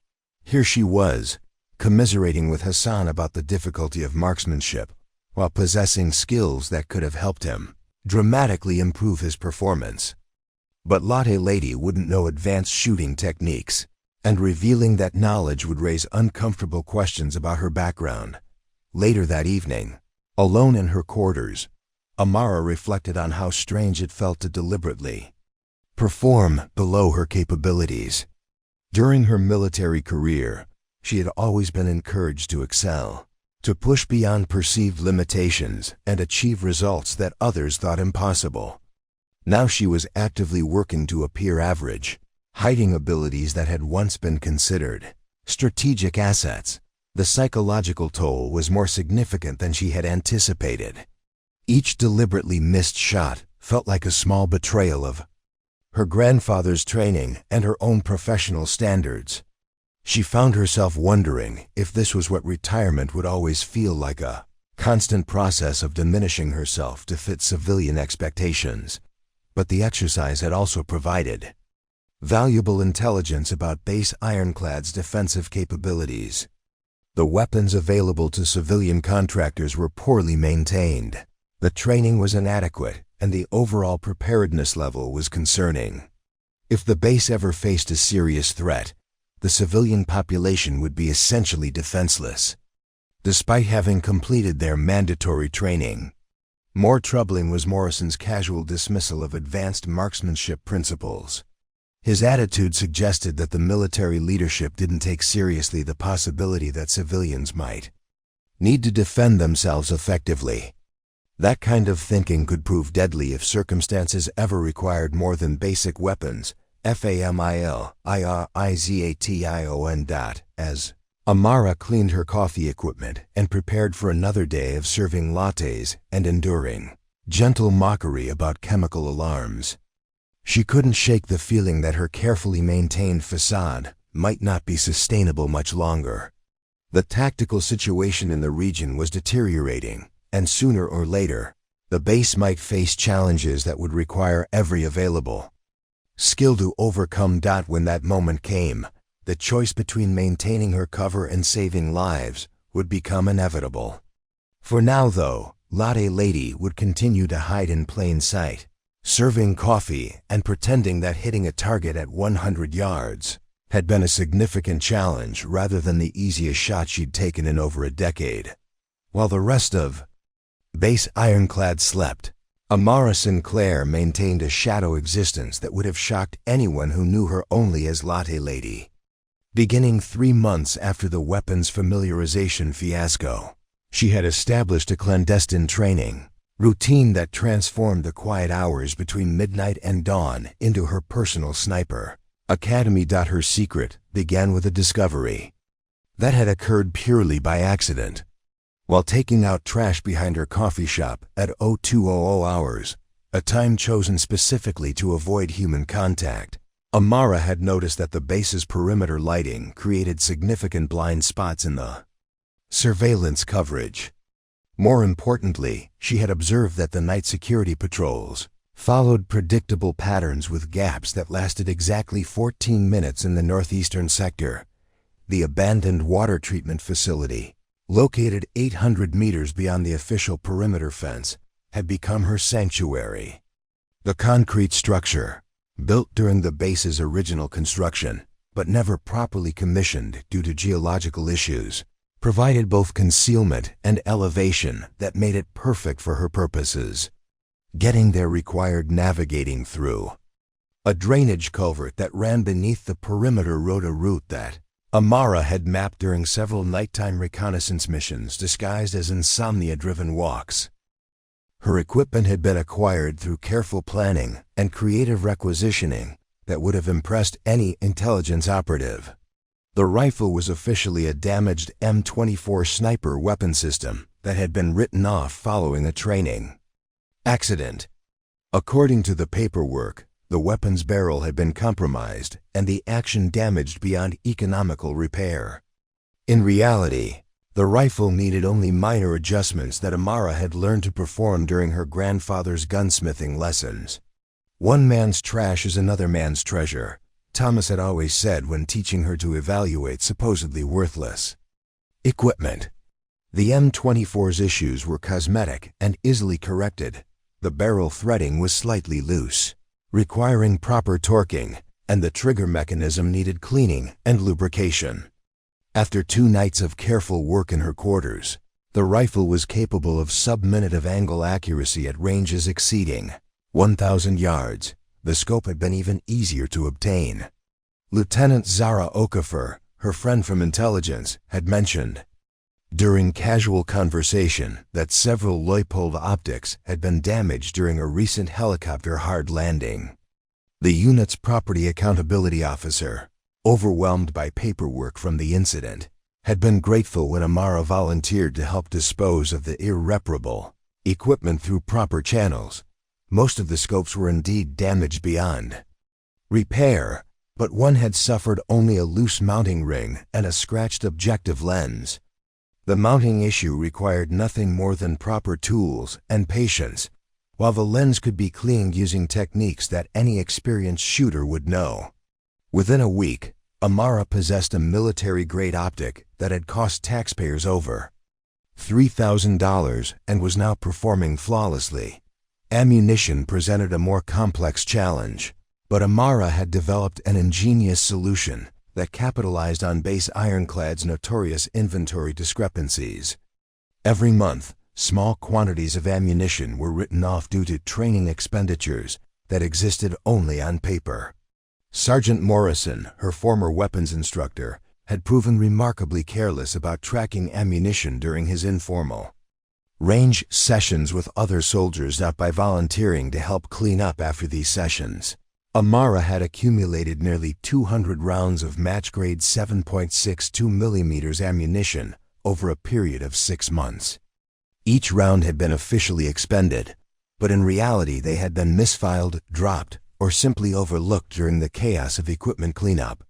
Here she was, commiserating with Hassan about the difficulty of marksmanship, while possessing skills that could have helped him dramatically improve his performance. But Latte Lady wouldn't know advanced shooting techniques, and revealing that knowledge would raise uncomfortable questions about her background. Later that evening, alone in her quarters, Amara reflected on how strange it felt to deliberately perform below her capabilities. During her military career, she had always been encouraged to excel, to push beyond perceived limitations and achieve results that others thought impossible. Now she was actively working to appear average. hiding abilities that had once been considered strategic assets. The psychological toll was more significant than she had anticipated. Each deliberately missed shot felt like a small betrayal of her grandfather's training and her own professional standards. She found herself wondering if this was what retirement would always feel like, a constant process of diminishing herself to fit civilian expectations. But the exercise had also provided valuable intelligence about base Ironclad's defensive capabilities. The weapons available to civilian contractors were poorly maintained. The training was inadequate, and the overall preparedness level was concerning. If the base ever faced a serious threat, the civilian population would be essentially defenseless. Despite having completed their mandatory training, more troubling was Morrison's casual dismissal of advanced marksmanship principles. His attitude suggested that the military leadership didn't take seriously the possibility that civilians might need to defend themselves effectively. That kind of thinking could prove deadly if circumstances ever required more than basic weapons. Familization. As Amara cleaned her coffee equipment and prepared for another day of serving lattes and enduring gentle mockery about chemical alarms. She couldn't shake the feeling that her carefully maintained facade might not be sustainable much longer. The tactical situation in the region was deteriorating, and sooner or later, the base might face challenges that would require every available skill to overcome. When that moment came, the choice between maintaining her cover and saving lives would become inevitable. For now, though, Latte Lady would continue to hide in plain sight, serving coffee and pretending that hitting a target at 100 yards had been a significant challenge rather than the easiest shot she'd taken in over a decade. While the rest of Base Ironclad slept, Amara Sinclair maintained a shadow existence that would have shocked anyone who knew her only as Latte Lady. Beginning 3 months after the weapons familiarization fiasco, she had established a clandestine training routine that transformed the quiet hours between midnight and dawn into her personal sniper academy. Her secret began with a discovery that had occurred purely by accident. While taking out trash behind her coffee shop at 0200 hours, a time chosen specifically to avoid human contact, Amara had noticed that the base's perimeter lighting created significant blind spots in the surveillance coverage. More importantly, she had observed that the night security patrols followed predictable patterns with gaps that lasted exactly 14 minutes in the northeastern sector. The abandoned water treatment facility, located 800 meters beyond the official perimeter fence, had become her sanctuary. The concrete structure, built during the base's original construction, but never properly commissioned due to geological issues, provided both concealment and elevation that made it perfect for her purposes. Getting there required navigating through a drainage culvert that ran beneath the perimeter. Rode a route that Amara had mapped during several nighttime reconnaissance missions disguised as insomnia-driven walks. Her equipment had been acquired through careful planning and creative requisitioning that would have impressed any intelligence operative. The rifle was officially a damaged M24 sniper weapon system that had been written off following a training accident. According to the paperwork, the weapon's barrel had been compromised and the action damaged beyond economical repair. In reality, the rifle needed only minor adjustments that Amara had learned to perform during her grandfather's gunsmithing lessons. One man's trash is another man's treasure, Thomas had always said when teaching her to evaluate supposedly worthless equipment. The M24's issues were cosmetic and easily corrected. The barrel threading was slightly loose, requiring proper torquing, and the trigger mechanism needed cleaning and lubrication. After 2 nights of careful work in her quarters, the rifle was capable of sub-minute of angle accuracy at ranges exceeding 1,000 yards. The scope had been even easier to obtain. Lieutenant Zara Okafor, her friend from intelligence, had mentioned during casual conversation that several Leupold optics had been damaged during a recent helicopter hard landing. The unit's property accountability officer, overwhelmed by paperwork from the incident, had been grateful when Amara volunteered to help dispose of the irreparable equipment through proper channels. Most of the scopes were indeed damaged beyond repair, but one had suffered only a loose mounting ring and a scratched objective lens. The mounting issue required nothing more than proper tools and patience, while the lens could be cleaned using techniques that any experienced shooter would know. Within a week, Amara possessed a military-grade optic that had cost taxpayers over $3,000 and was now performing flawlessly. Ammunition presented a more complex challenge, but Amara had developed an ingenious solution that capitalized on Base Ironclad's notorious inventory discrepancies. Every month, small quantities of ammunition were written off due to training expenditures that existed only on paper. Sergeant Morrison, her former weapons instructor, had proven remarkably careless about tracking ammunition during his informal range sessions with other soldiers, not by volunteering to help clean up after these sessions. Amara had accumulated nearly 200 rounds of match-grade 7.62 mm ammunition over a period of 6 months. Each round had been officially expended, but in reality they had been misfiled, dropped, or simply overlooked during the chaos of equipment cleanup.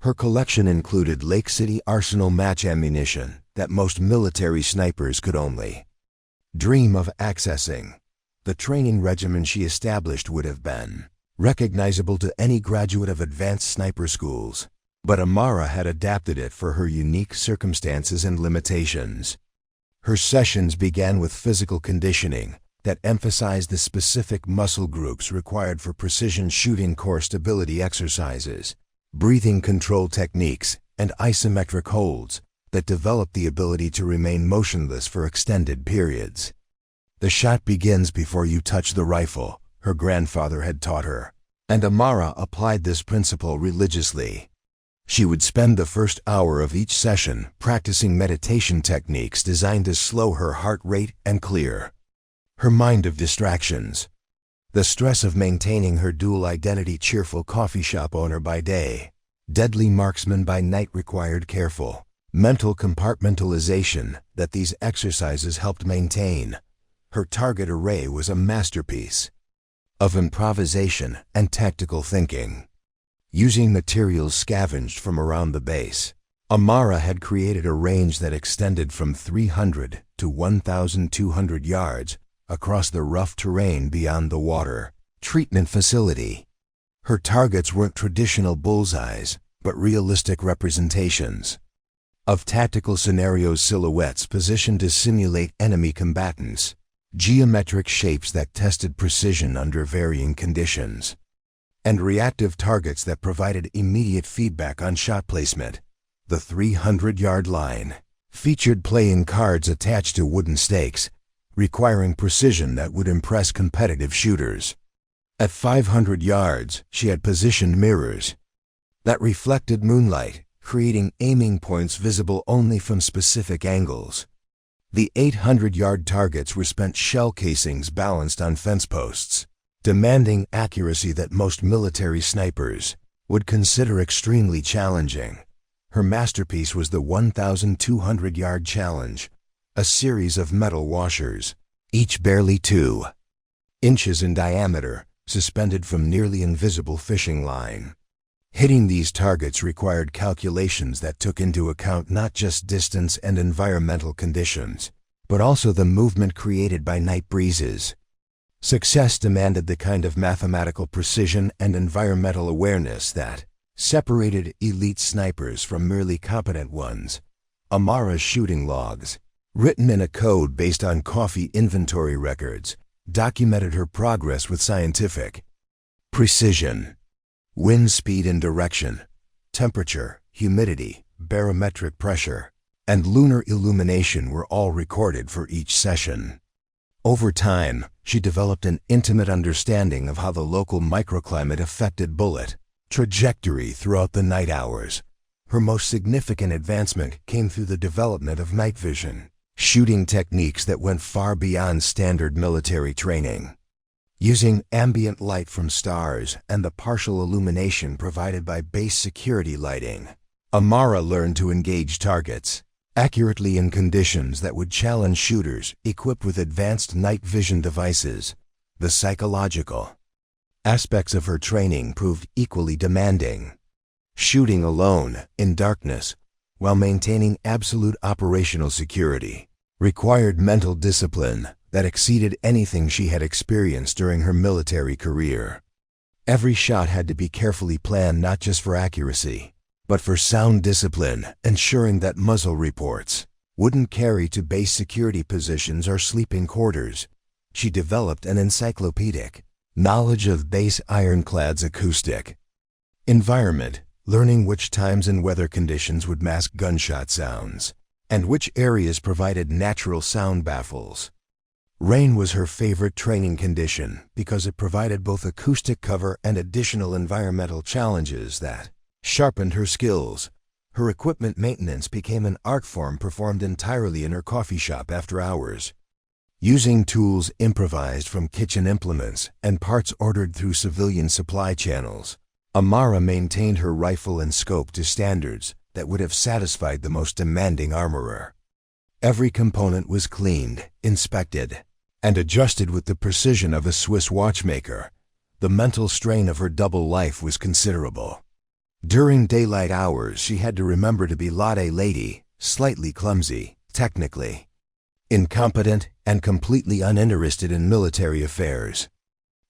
Her collection included Lake City Arsenal match ammunition that most military snipers could only dream of accessing. The training regimen she established would have been recognizable to any graduate of advanced sniper schools, but Amara had adapted it for her unique circumstances and limitations. Her sessions began with physical conditioning that emphasized the specific muscle groups required for precision shooting, core stability exercises, breathing control techniques, and isometric holds that developed the ability to remain motionless for extended periods. "The shot begins before you touch the rifle," her grandfather had taught her, and Amara applied this principle religiously. She would spend the first hour of each session practicing meditation techniques designed to slow her heart rate and clear her mind of distractions. The stress of maintaining her dual identity, cheerful coffee shop owner by day, deadly marksman by night, required careful mental compartmentalization that these exercises helped maintain. Her target array was a masterpiece of improvisation and tactical thinking. Using materials scavenged from around the base, Amara had created a range that extended from 300 to 1,200 yards across the rough terrain beyond the water treatment facility. Her targets weren't traditional bullseyes, but realistic representations of tactical scenarios, silhouettes positioned to simulate enemy combatants, geometric shapes that tested precision under varying conditions, and reactive targets that provided immediate feedback on shot placement. The 300-yard line featured playing cards attached to wooden stakes, requiring precision that would impress competitive shooters. At 500 yards, she had positioned mirrors that reflected moonlight, creating aiming points visible only from specific angles. The 800-yard targets were spent shell casings balanced on fence posts, demanding accuracy that most military snipers would consider extremely challenging. Her masterpiece was the 1,200-yard challenge, a series of metal washers, each barely 2 inches in diameter, suspended from nearly invisible fishing line. Hitting these targets required calculations that took into account not just distance and environmental conditions, but also the movement created by night breezes. Success demanded the kind of mathematical precision and environmental awareness that separated elite snipers from merely competent ones. Amara's shooting logs, written in a code based on coffee inventory records, documented her progress with scientific precision. Wind speed and direction, temperature, humidity, barometric pressure, and lunar illumination were all recorded for each session. Over time, she developed an intimate understanding of how the local microclimate affected bullet trajectory throughout the night hours. Her most significant advancement came through the development of night vision, shooting techniques that went far beyond standard military training. Using ambient light from stars and the partial illumination provided by base security lighting, Amara learned to engage targets accurately in conditions that would challenge shooters equipped with advanced night vision devices. The psychological aspects of her training proved equally demanding. Shooting alone, in darkness, while maintaining absolute operational security, required mental discipline that exceeded anything she had experienced during her military career. Every shot had to be carefully planned not just for accuracy, but for sound discipline, ensuring that muzzle reports wouldn't carry to base security positions or sleeping quarters. She developed an encyclopedic knowledge of base Ironclad's acoustic environment, learning which times and weather conditions would mask gunshot sounds, and which areas provided natural sound baffles. Rain was her favorite training condition because it provided both acoustic cover and additional environmental challenges that sharpened her skills. Her equipment maintenance became an art form performed entirely in her coffee shop after hours. Using tools improvised from kitchen implements and parts ordered through civilian supply channels, Amara maintained her rifle and scope to standards that would have satisfied the most demanding armorer. Every component was cleaned, inspected, and adjusted with the precision of a Swiss watchmaker. The mental strain of her double life was considerable. During daylight hours, she had to remember to be Latte Lady, slightly clumsy, technically incompetent, and completely uninterested in military affairs.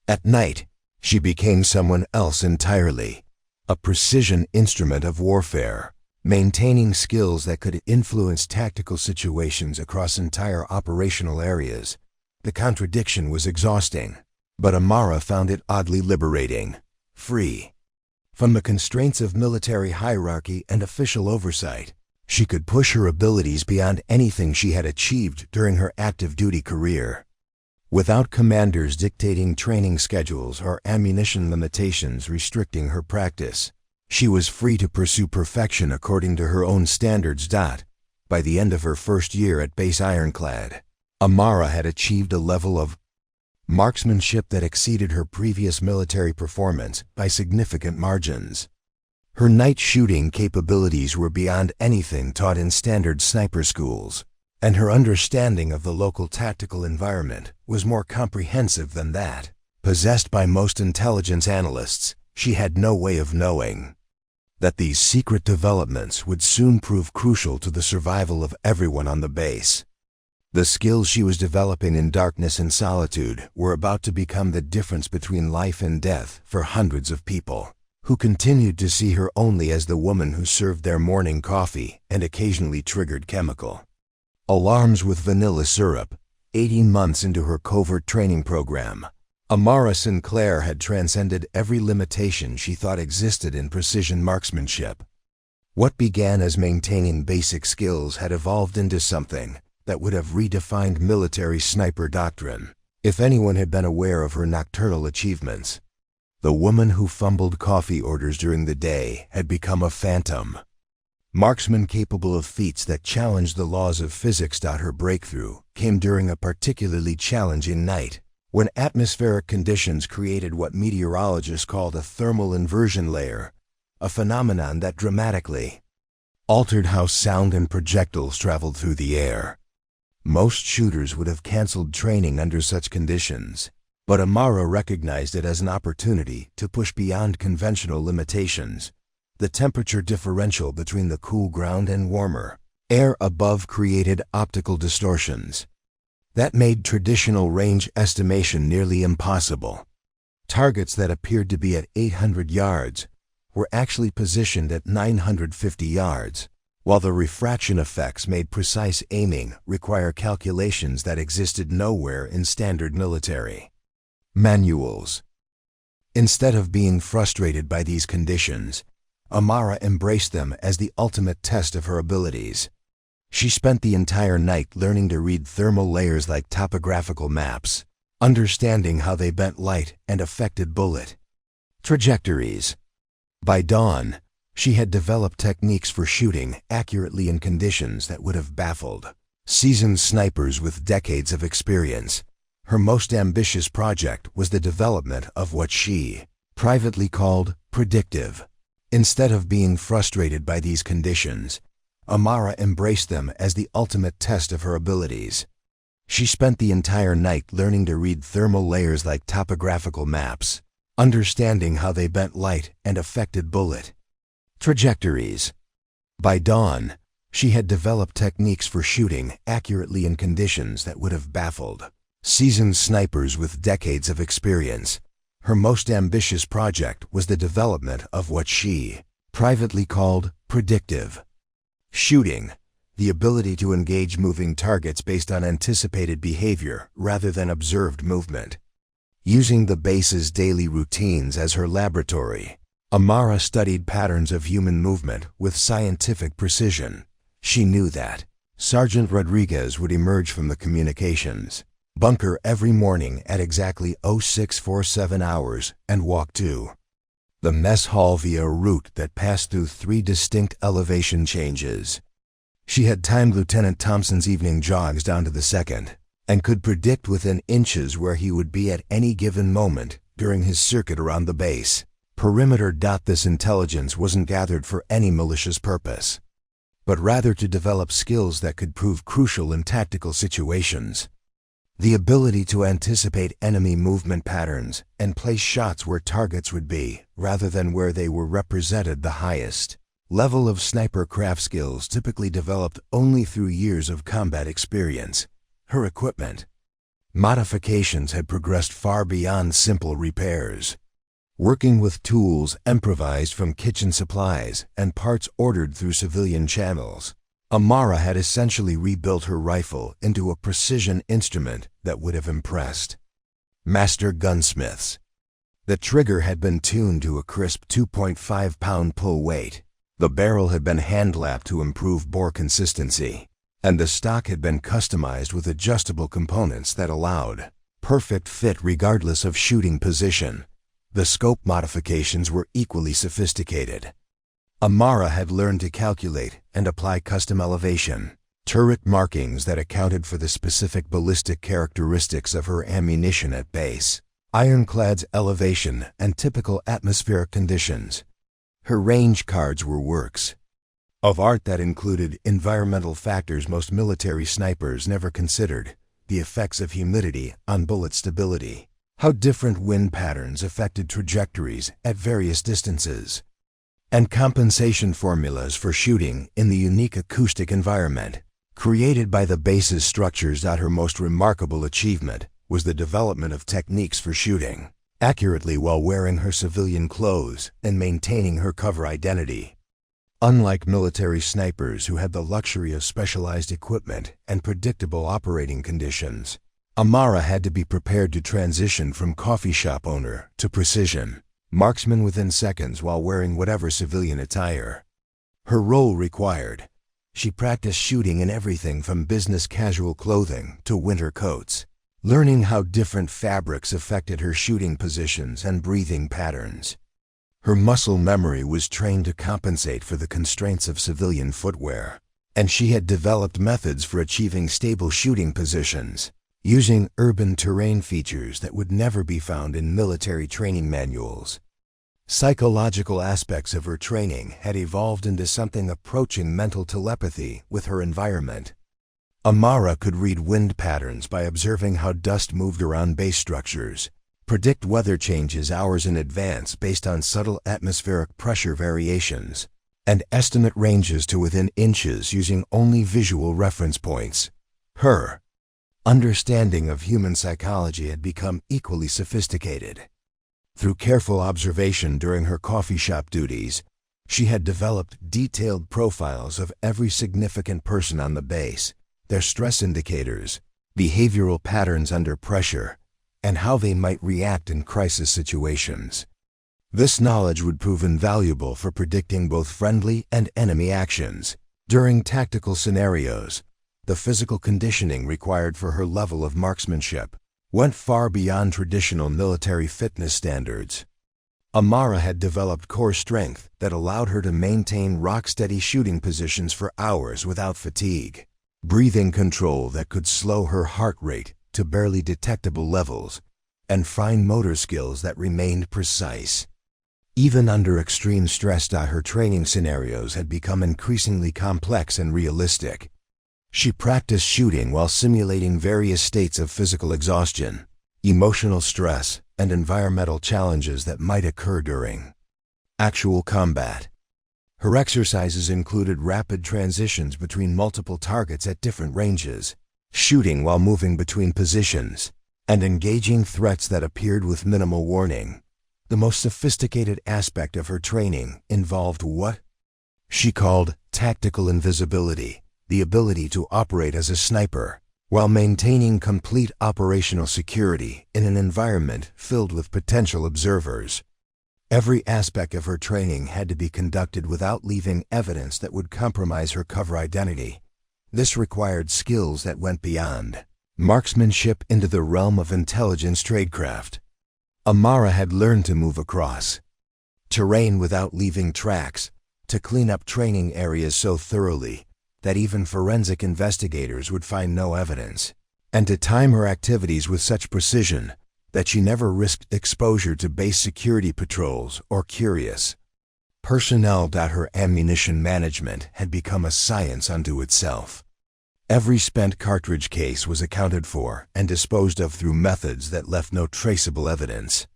At night, she became someone else entirely, a precision instrument of warfare, maintaining skills that could influence tactical situations across entire operational areas. The contradiction was exhausting, but Amara found it oddly liberating, free from the constraints of military hierarchy and official oversight. She could push her abilities beyond anything she had achieved during her active duty career. Without commanders dictating training schedules or ammunition limitations restricting her practice, she was free to pursue perfection according to her own standards. By the end of her first year at Base Ironclad, Amara had achieved a level of marksmanship that exceeded her previous military performance by significant margins. Her night shooting capabilities were beyond anything taught in standard sniper schools, and her understanding of the local tactical environment was more comprehensive than that possessed by most intelligence analysts. She had no way of knowing that these secret developments would soon prove crucial to the survival of everyone on the base. The skills she was developing in darkness and solitude were about to become the difference between life and death for hundreds of people who continued to see her only as the woman who served their morning coffee and occasionally triggered chemical alarms with vanilla syrup. 18 months into her covert training program, Amara Sinclair had transcended every limitation she thought existed in precision marksmanship. What began as maintaining basic skills had evolved into something that would have redefined military sniper doctrine if anyone had been aware of her nocturnal achievements. The woman who fumbled coffee orders during the day had become a phantom marksman capable of feats that challenged the laws of physics. Her breakthrough came during a particularly challenging night, when atmospheric conditions created what meteorologists called a thermal inversion layer, a phenomenon that dramatically altered how sound and projectiles traveled through the air. Most shooters would have canceled training under such conditions, but Amara recognized it as an opportunity to push beyond conventional limitations. The temperature differential between the cool ground and warmer air above created optical distortions that made traditional range estimation nearly impossible. Targets that appeared to be at 800 yards were actually positioned at 950 yards, while the refraction effects made precise aiming require calculations that existed nowhere in standard military manuals. Instead of being frustrated by these conditions, Amara embraced them as the ultimate test of her abilities. She spent the entire night learning to read thermal layers like topographical maps, understanding how they bent light and affected bullet trajectories. By dawn, she had developed techniques for shooting accurately in conditions that would have baffled seasoned snipers with decades of experience. Her most ambitious project was the development of what she privately called predictive. Instead of being frustrated by these conditions, Amara embraced them as the ultimate test of her abilities. She spent the entire night learning to read thermal layers like topographical maps, understanding how they bent light and affected bullet trajectories. By dawn, she had developed techniques for shooting accurately in conditions that would have baffled seasoned snipers with decades of experience. Her most ambitious project was the development of what she privately called predictive shooting, the ability to engage moving targets based on anticipated behavior rather than observed movement. Using the base's daily routines as her laboratory, Amara studied patterns of human movement with scientific precision. She knew that Sergeant Rodriguez would emerge from the communications bunker every morning at exactly 0647 hours and walk to the mess hall via a route that passed through 3 distinct elevation changes. She had timed Lieutenant Thompson's evening jogs down to the second and could predict within inches where he would be at any given moment during his circuit around the base perimeter. This intelligence wasn't gathered for any malicious purpose, but rather to develop skills that could prove crucial in tactical situations. The ability to anticipate enemy movement patterns and place shots where targets would be, rather than where they were represented. The highest level of sniper craft skills typically developed only through years of combat experience. Her equipment modifications had progressed far beyond simple repairs. Working with tools improvised from kitchen supplies and parts ordered through civilian channels, Amara had essentially rebuilt her rifle into a precision instrument that would have impressed master gunsmiths. The trigger had been tuned to a crisp 2.5-pound pull weight. The barrel had been hand-lapped to improve bore consistency, and the stock had been customized with adjustable components that allowed perfect fit regardless of shooting position. The scope modifications were equally sophisticated. Amara had learned to calculate and apply custom elevation turret markings that accounted for the specific ballistic characteristics of her ammunition at base Ironclad's elevation and typical atmospheric conditions. Her range cards were works of art that included environmental factors most military snipers never considered: the effects of humidity on bullet stability, how different wind patterns affected trajectories at various distances, and compensation formulas for shooting in the unique acoustic environment created by the base's structures. Her most remarkable achievement was the development of techniques for shooting accurately while wearing her civilian clothes and maintaining her cover identity. Unlike military snipers who had the luxury of specialized equipment and predictable operating conditions, Amara had to be prepared to transition from coffee shop owner to precision marksman within seconds while wearing whatever civilian attire her role required. She practiced shooting in everything from business casual clothing to winter coats, learning how different fabrics affected her shooting positions and breathing patterns. Her muscle memory was trained to compensate for the constraints of civilian footwear, and she had developed methods for achieving stable shooting positions, using urban terrain features that would never be found in military training manuals. Psychological aspects of her training had evolved into something approaching mental telepathy with her environment. Amara could read wind patterns by observing how dust moved around base structures, predict weather changes hours in advance based on subtle atmospheric pressure variations, and estimate ranges to within inches using only visual reference points. Her understanding of human psychology had become equally sophisticated. Through careful observation during her coffee shop duties, she had developed detailed profiles of every significant person on the base, their stress indicators, behavioral patterns under pressure, and how they might react in crisis situations. This knowledge would prove invaluable for predicting both friendly and enemy actions. During tactical scenarios, the physical conditioning required for her level of marksmanship went far beyond traditional military fitness standards. Amara had developed core strength that allowed her to maintain rock-steady shooting positions for hours without fatigue, breathing control that could slow her heart rate to barely detectable levels, and fine motor skills that remained precise. Even under extreme stress, her training scenarios had become increasingly complex and realistic. She practiced shooting while simulating various states of physical exhaustion, emotional stress, and environmental challenges that might occur during actual combat. Her exercises included rapid transitions between multiple targets at different ranges, shooting while moving between positions, and engaging threats that appeared with minimal warning. The most sophisticated aspect of her training involved what she called tactical invisibility, the ability to operate as a sniper while maintaining complete operational security in an environment filled with potential observers. Every aspect of her training had to be conducted without leaving evidence that would compromise her cover identity. This required skills that went beyond marksmanship into the realm of intelligence tradecraft. Amara had learned to move across terrain without leaving tracks, to clean up training areas so thoroughly that even forensic investigators would find no evidence, and to time her activities with such precision that she never risked exposure to base security patrols or curious personnel. Her ammunition management had become a science unto itself. Every spent cartridge case was accounted for and disposed of through methods that left no traceable evidence.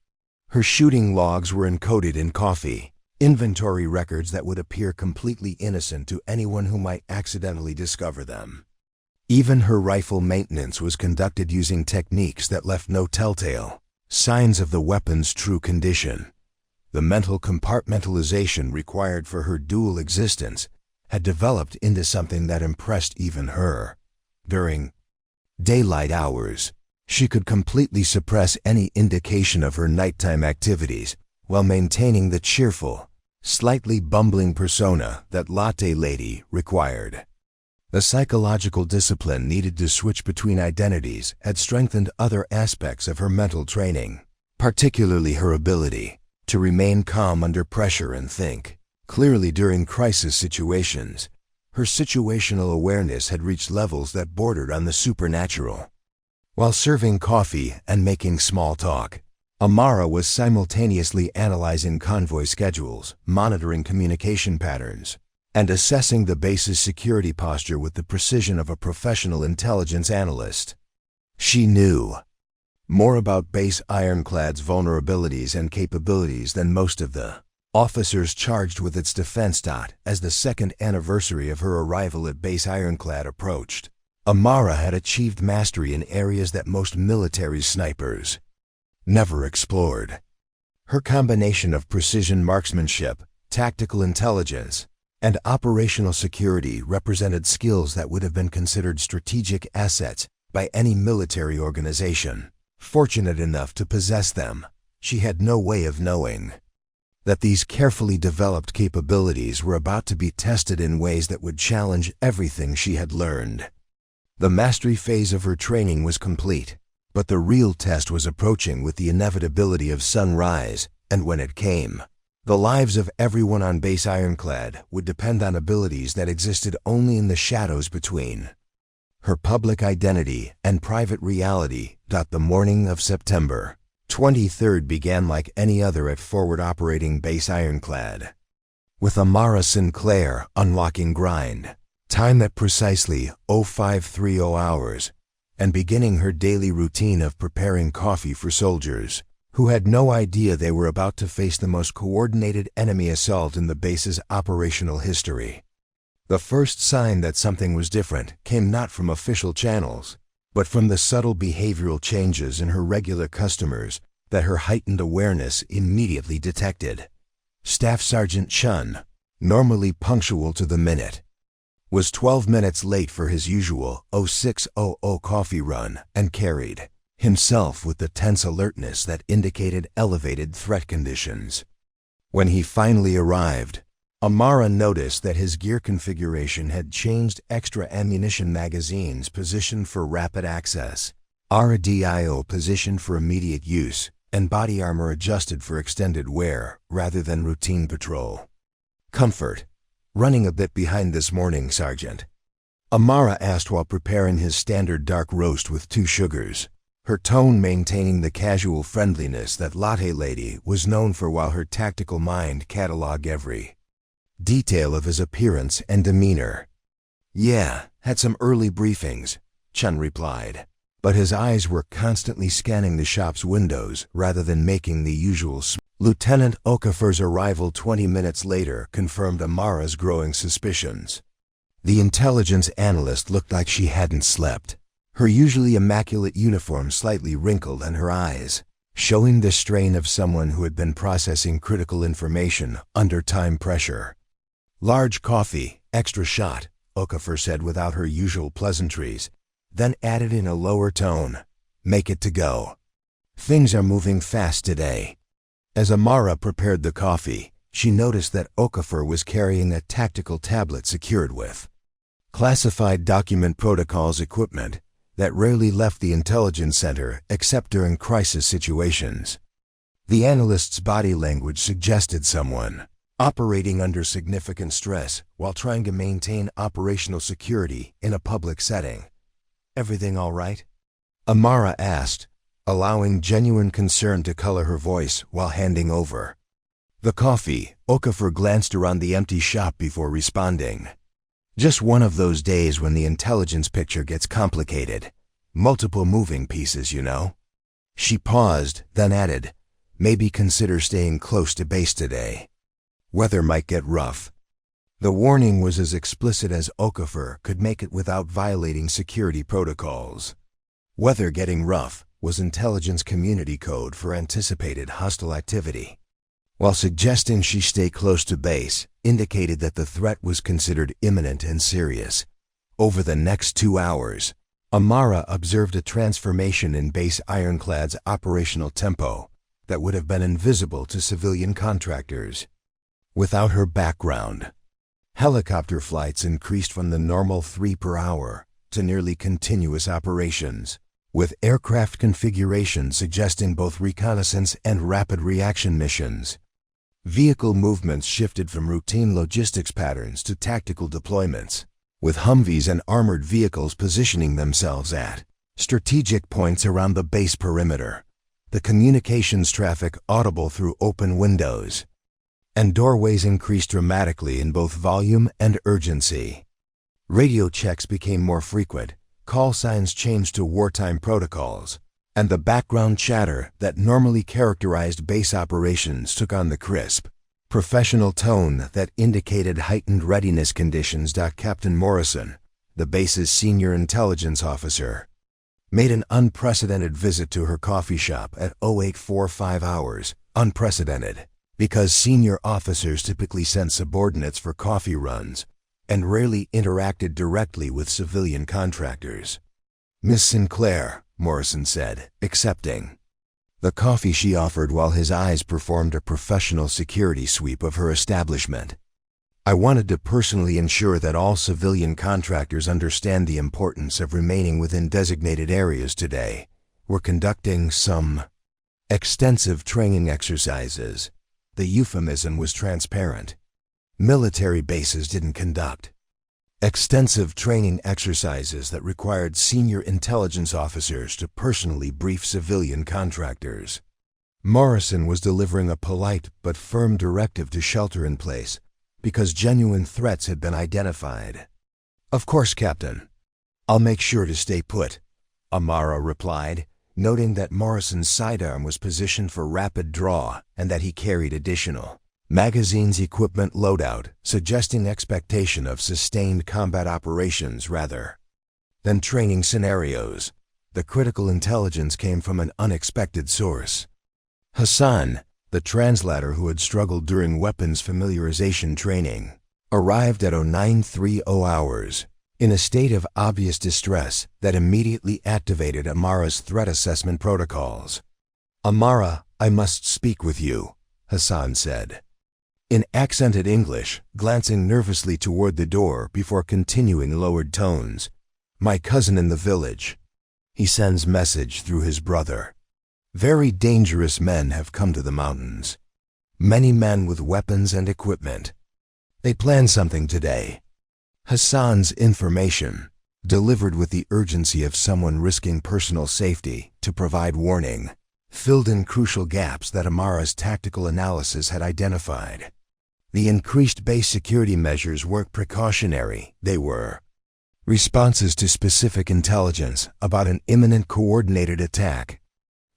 Her shooting logs were encoded in coffee, inventory records that would appear completely innocent to anyone who might accidentally discover them. Even her rifle maintenance was conducted using techniques that left no telltale signs of the weapon's true condition. The mental compartmentalization required for her dual existence had developed into something that impressed even her. During daylight hours, she could completely suppress any indication of her nighttime activities while maintaining the cheerful, slightly bumbling persona that Latte Lady required. The psychological discipline needed to switch between identities had strengthened other aspects of her mental training, particularly her ability to remain calm under pressure and think clearly during crisis situations. Her situational awareness had reached levels that bordered on the supernatural. While serving coffee and making small talk, Amara was simultaneously analyzing convoy schedules, monitoring communication patterns, and assessing the base's security posture with the precision of a professional intelligence analyst. She knew more about Base Ironclad's vulnerabilities and capabilities than most of the officers charged with its defense. As the second anniversary of her arrival at Base Ironclad approached, Amara had achieved mastery in areas that most military snipers never explored. Her combination of precision marksmanship, tactical intelligence, and operational security represented skills that would have been considered strategic assets by any military organization. Fortunate enough to possess them, she had no way of knowing that these carefully developed capabilities were about to be tested in ways that would challenge everything she had learned. The mastery phase of her training was complete, but the real test was approaching with the inevitability of sunrise, and when it came, the lives of everyone on Base Ironclad would depend on abilities that existed only in the shadows between her public identity and private reality. The morning of September 23rd began like any other at Forward Operating Base Ironclad, with Amara Sinclair unlocking grind time at precisely 0530 hours and beginning her daily routine of preparing coffee for soldiers who had no idea they were about to face the most coordinated enemy assault in the base's operational history. The first sign that something was different came not from official channels, but from the subtle behavioral changes in her regular customers that her heightened awareness immediately detected. Staff Sergeant Chun, normally punctual to the minute, was 12 minutes late for his usual 0600 coffee run and carried himself with the tense alertness that indicated elevated threat conditions. When he finally arrived, Amara noticed that his gear configuration had changed. Extra ammunition magazines positioned for rapid access, RDIO positioned for immediate use, and body armor adjusted for extended wear rather than routine patrol. Comfort. Running a bit behind this morning, Sergeant. Amara asked while preparing his standard dark roast with 2 sugars, her tone maintaining the casual friendliness that Latte Lady was known for while her tactical mind cataloged every detail of his appearance and demeanor. "Yeah, had some early briefings," Chun replied, but his eyes were constantly scanning the shop's windows rather than making the usual Lieutenant Okafor's arrival 20 minutes later confirmed Amara's growing suspicions. The intelligence analyst looked like she hadn't slept, her usually immaculate uniform slightly wrinkled and her eyes showing the strain of someone who had been processing critical information under time pressure. "Large coffee, extra shot," Okafor said without her usual pleasantries, then added in a lower tone, "Make it to go. Things are moving fast today." As Amara prepared the coffee, she noticed that Okafor was carrying a tactical tablet secured with classified document protocols equipment that rarely left the intelligence center except during crisis situations. The analyst's body language suggested someone operating under significant stress while trying to maintain operational security in a public setting. "Everything all right?" Amara asked, allowing genuine concern to color her voice while handing over the coffee. Okafor glanced around the empty shop before responding. "Just one of those days when the intelligence picture gets complicated. Multiple moving pieces, you know." She paused, then added, "Maybe consider staying close to base today. Weather might get rough." The warning was as explicit as Okafor could make it without violating security protocols. Weather getting rough was intelligence community code for anticipated hostile activity, while suggesting she stay close to base indicated that the threat was considered imminent and serious. Over the next 2 hours, Amara observed a transformation in Base Ironclad's operational tempo that would have been invisible to civilian contractors. Without her background, helicopter flights increased from the normal 3 per hour to nearly continuous operations, with aircraft configuration suggesting both reconnaissance and rapid reaction missions. Vehicle movements shifted from routine logistics patterns to tactical deployments, with Humvees and armored vehicles positioning themselves at strategic points around the base perimeter, the communications traffic audible through open windows, and doorways increased dramatically in both volume and urgency. Radio checks became more frequent, call signs changed to wartime protocols, and the background chatter that normally characterized base operations took on the crisp, professional tone that indicated heightened readiness conditions. Captain Morrison, the base's senior intelligence officer, made an unprecedented visit to her coffee shop at 0845 hours, unprecedented, because senior officers typically sent subordinates for coffee runs and rarely interacted directly with civilian contractors. "Miss Sinclair," Morrison said, accepting the coffee she offered while his eyes performed a professional security sweep of her establishment. "I wanted to personally ensure that all civilian contractors understand the importance of remaining within designated areas today. We're conducting some extensive training exercises." The euphemism was transparent. Military bases didn't conduct extensive training exercises that required senior intelligence officers to personally brief civilian contractors. Morrison was delivering a polite but firm directive to shelter in place because genuine threats had been identified. "Of course, Captain. I'll make sure to stay put," Amara replied, noting that Morrison's sidearm was positioned for rapid draw and that he carried additional magazine's equipment loadout, suggesting expectation of sustained combat operations rather than training scenarios. The critical intelligence came from an unexpected source. Hassan, the translator who had struggled during weapons familiarization training, arrived at 0930 hours in a state of obvious distress that immediately activated Amara's threat assessment protocols. "Amara, I must speak with you," Hassan said, in accented English, glancing nervously toward the door before continuing lowered tones. "My cousin in the village. He sends message through his brother. Very dangerous men have come to the mountains. Many men with weapons and equipment. They plan something today." Hassan's information, delivered with the urgency of someone risking personal safety to provide warning, filled in crucial gaps that Amara's tactical analysis had identified. The increased base security measures weren't precautionary, they were responses to specific intelligence about an imminent coordinated attack.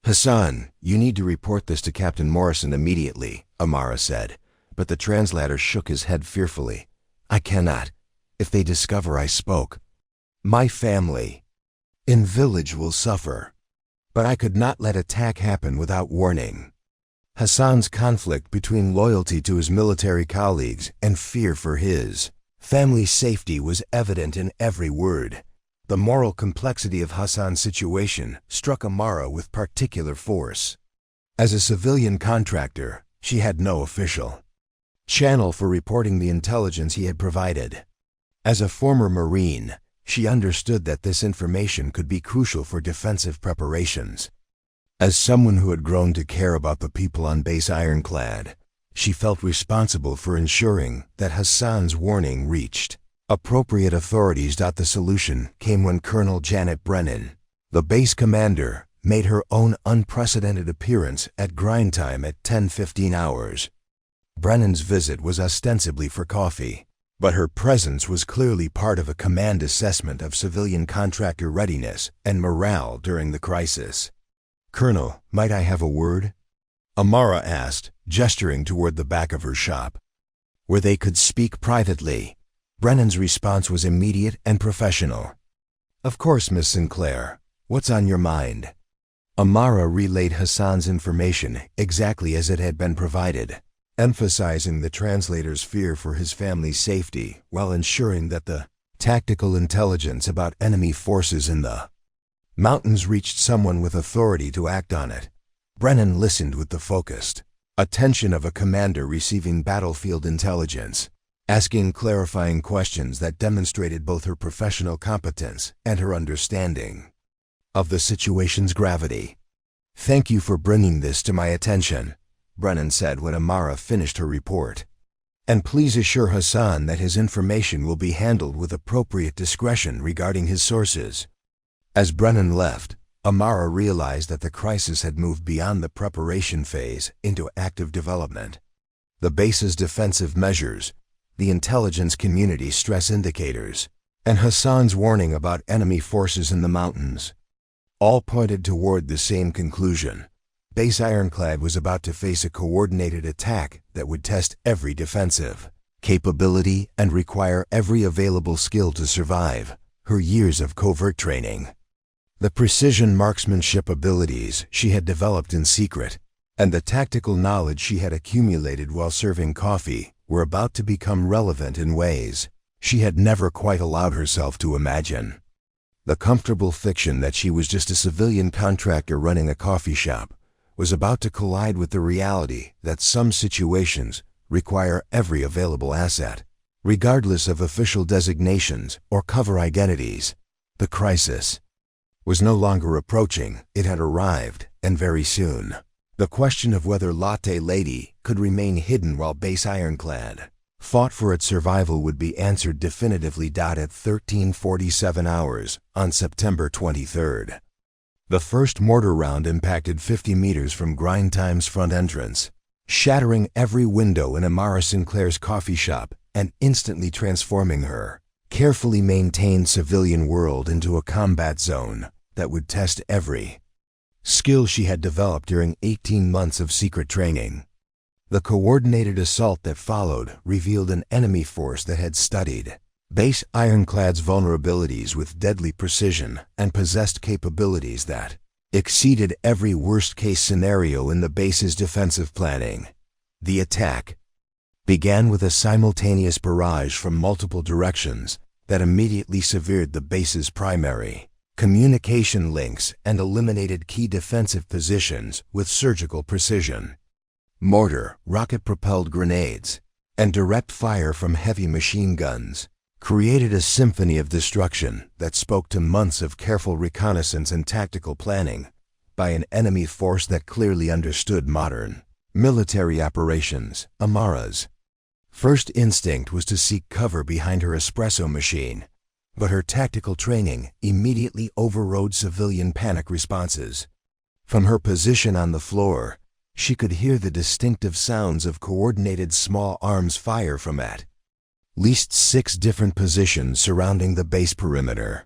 "Hassan, you need to report this to Captain Morrison immediately," Amara said, but the translator shook his head fearfully. "I cannot. If they discover I spoke, my family in village will suffer. But I could not let attack happen without warning." Hassan's conflict between loyalty to his military colleagues and fear for his family's safety was evident in every word. The moral complexity of Hassan's situation struck Amara with particular force. As a civilian contractor, she had no official channel for reporting the intelligence he had provided. As a former Marine, she understood that this information could be crucial for defensive preparations. As someone who had grown to care about the people on base Ironclad, she felt responsible for ensuring that Hassan's warning reached appropriate authorities. The solution came when Colonel Janet Brennan, the base commander, made her own unprecedented appearance at grind time at 10:15 hours. Brennan's visit was ostensibly for coffee, but her presence was clearly part of a command assessment of civilian contractor readiness and morale during the crisis. "Colonel, might I have a word?" Amara asked, gesturing toward the back of her shop, where they could speak privately. Brennan's response was immediate and professional. "Of course, Miss Sinclair. What's on your mind?" Amara relayed Hassan's information exactly as it had been provided, emphasizing the translator's fear for his family's safety while ensuring that the tactical intelligence about enemy forces in the mountains reached someone with authority to act on it. Brennan listened with the focused attention of a commander receiving battlefield intelligence, asking clarifying questions that demonstrated both her professional competence and her understanding of the situation's gravity. "Thank you for bringing this to my attention," Brennan said when Amara finished her report. "And please assure Hassan that his information will be handled with appropriate discretion regarding his sources." As Brennan left, Amara realized that the crisis had moved beyond the preparation phase into active development. The base's defensive measures, the intelligence community stress indicators, and Hassan's warning about enemy forces in the mountains all pointed toward the same conclusion. Base Ironclad was about to face a coordinated attack that would test every defensive capability and require every available skill to survive. Her years of covert training, the precision marksmanship abilities she had developed in secret, and the tactical knowledge she had accumulated while serving coffee were about to become relevant in ways she had never quite allowed herself to imagine. The comfortable fiction that she was just a civilian contractor running a coffee shop was about to collide with the reality that some situations require every available asset, regardless of official designations or cover identities. The crisis was no longer approaching, it had arrived, and very soon. The question of whether Latte Lady could remain hidden while base Ironclad fought for its survival would be answered definitively. At 13:47 hours on September 23rd. The first mortar round impacted 50 meters from Grind Time's front entrance, shattering every window in Amara Sinclair's coffee shop and instantly transforming her carefully maintained civilian world into a combat zone that would test every skill she had developed during 18 months of secret training. The coordinated assault that followed revealed an enemy force that had studied base Ironclad's vulnerabilities with deadly precision and possessed capabilities that exceeded every worst-case scenario in the base's defensive planning. The attack began with a simultaneous barrage from multiple directions that immediately severed the base's primary communication links and eliminated key defensive positions with surgical precision. Mortar, rocket-propelled grenades, and direct fire from heavy machine guns created a symphony of destruction that spoke to months of careful reconnaissance and tactical planning by an enemy force that clearly understood modern military operations. Amara's First instinct was to seek cover behind her espresso machine, but her tactical training immediately overrode civilian panic responses. From her position on the floor, she could hear the distinctive sounds of coordinated small arms fire from at least 6 different positions surrounding the base perimeter.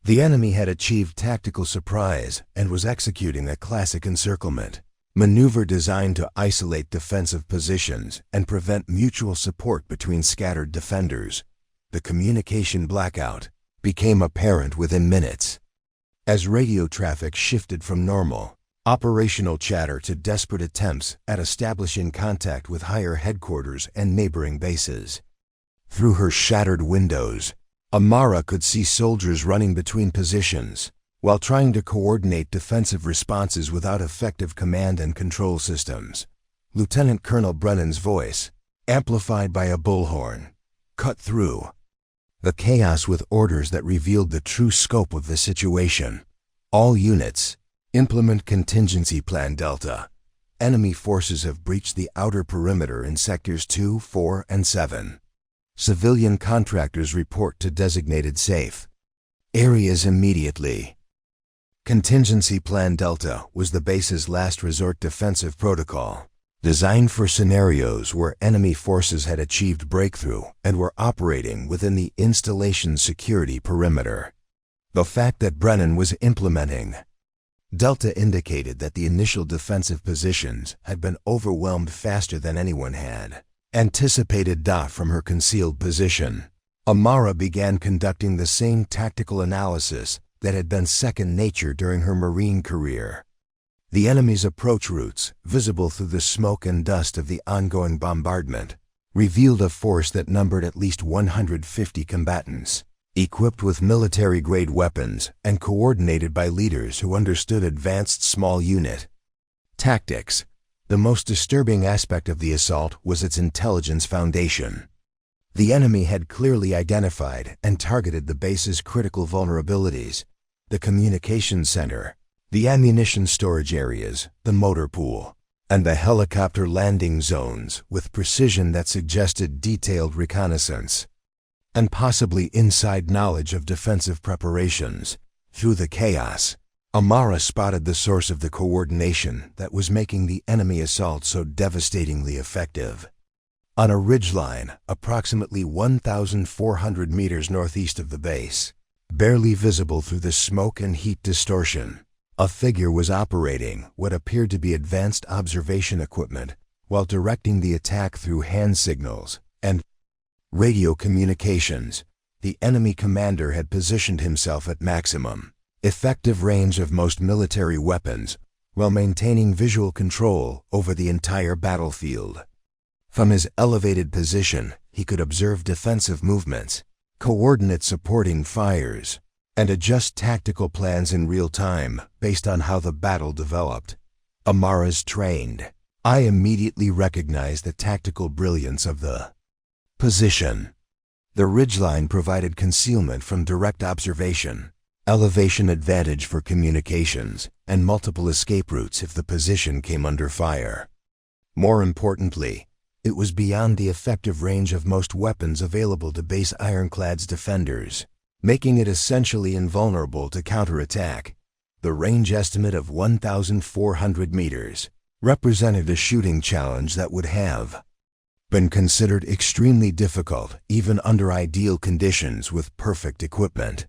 The enemy had achieved tactical surprise and was executing a classic encirclement maneuver designed to isolate defensive positions and prevent mutual support between scattered defenders. The communication blackout became apparent within minutes. As radio traffic shifted from normal, operational chatter to desperate attempts at establishing contact with higher headquarters and neighboring bases. Through her shattered windows, Amara could see soldiers running between positions, while trying to coordinate defensive responses without effective command and control systems. Lieutenant Colonel Brennan's voice, amplified by a bullhorn, cut through the chaos with orders that revealed the true scope of the situation. All units, implement Contingency Plan Delta. Enemy forces have breached the outer perimeter in Sectors 2, 4, and 7. Civilian contractors report to designated safe areas immediately. Contingency Plan Delta was the base's last resort defensive protocol, designed for scenarios where enemy forces had achieved breakthrough and were operating within the installation's security perimeter. The fact that Brennan was implementing Delta indicated that the initial defensive positions had been overwhelmed faster than anyone had anticipated. From her concealed position, Amara began conducting the same tactical analysis that had been second nature during her Marine career. The enemy's approach routes, visible through the smoke and dust of the ongoing bombardment, revealed a force that numbered at least 150 combatants, equipped with military-grade weapons and coordinated by leaders who understood advanced small unit tactics. The most disturbing aspect of the assault was its intelligence foundation. The enemy had clearly identified and targeted the base's critical vulnerabilities: the communications center, the ammunition storage areas, the motor pool, and the helicopter landing zones with precision that suggested detailed reconnaissance and possibly inside knowledge of defensive preparations. Through the chaos, Amara spotted the source of the coordination that was making the enemy assault so devastatingly effective. On a ridgeline approximately 1,400 meters northeast of the base, barely visible through the smoke and heat distortion, a figure was operating what appeared to be advanced observation equipment while directing the attack through hand signals and radio communications. The enemy commander had positioned himself at maximum effective range of most military weapons while maintaining visual control over the entire battlefield. From his elevated position, he could observe defensive movements, coordinate supporting fires, and adjust tactical plans in real time based on how the battle developed. Amara's trained eye immediately recognized the tactical brilliance of the position. The ridgeline provided concealment from direct observation, elevation advantage for communications, and multiple escape routes if the position came under fire. More importantly, it was beyond the effective range of most weapons available to base Ironclad's defenders, making it essentially invulnerable to counterattack. The range estimate of 1,400 meters represented a shooting challenge that would have been considered extremely difficult even under ideal conditions with perfect equipment.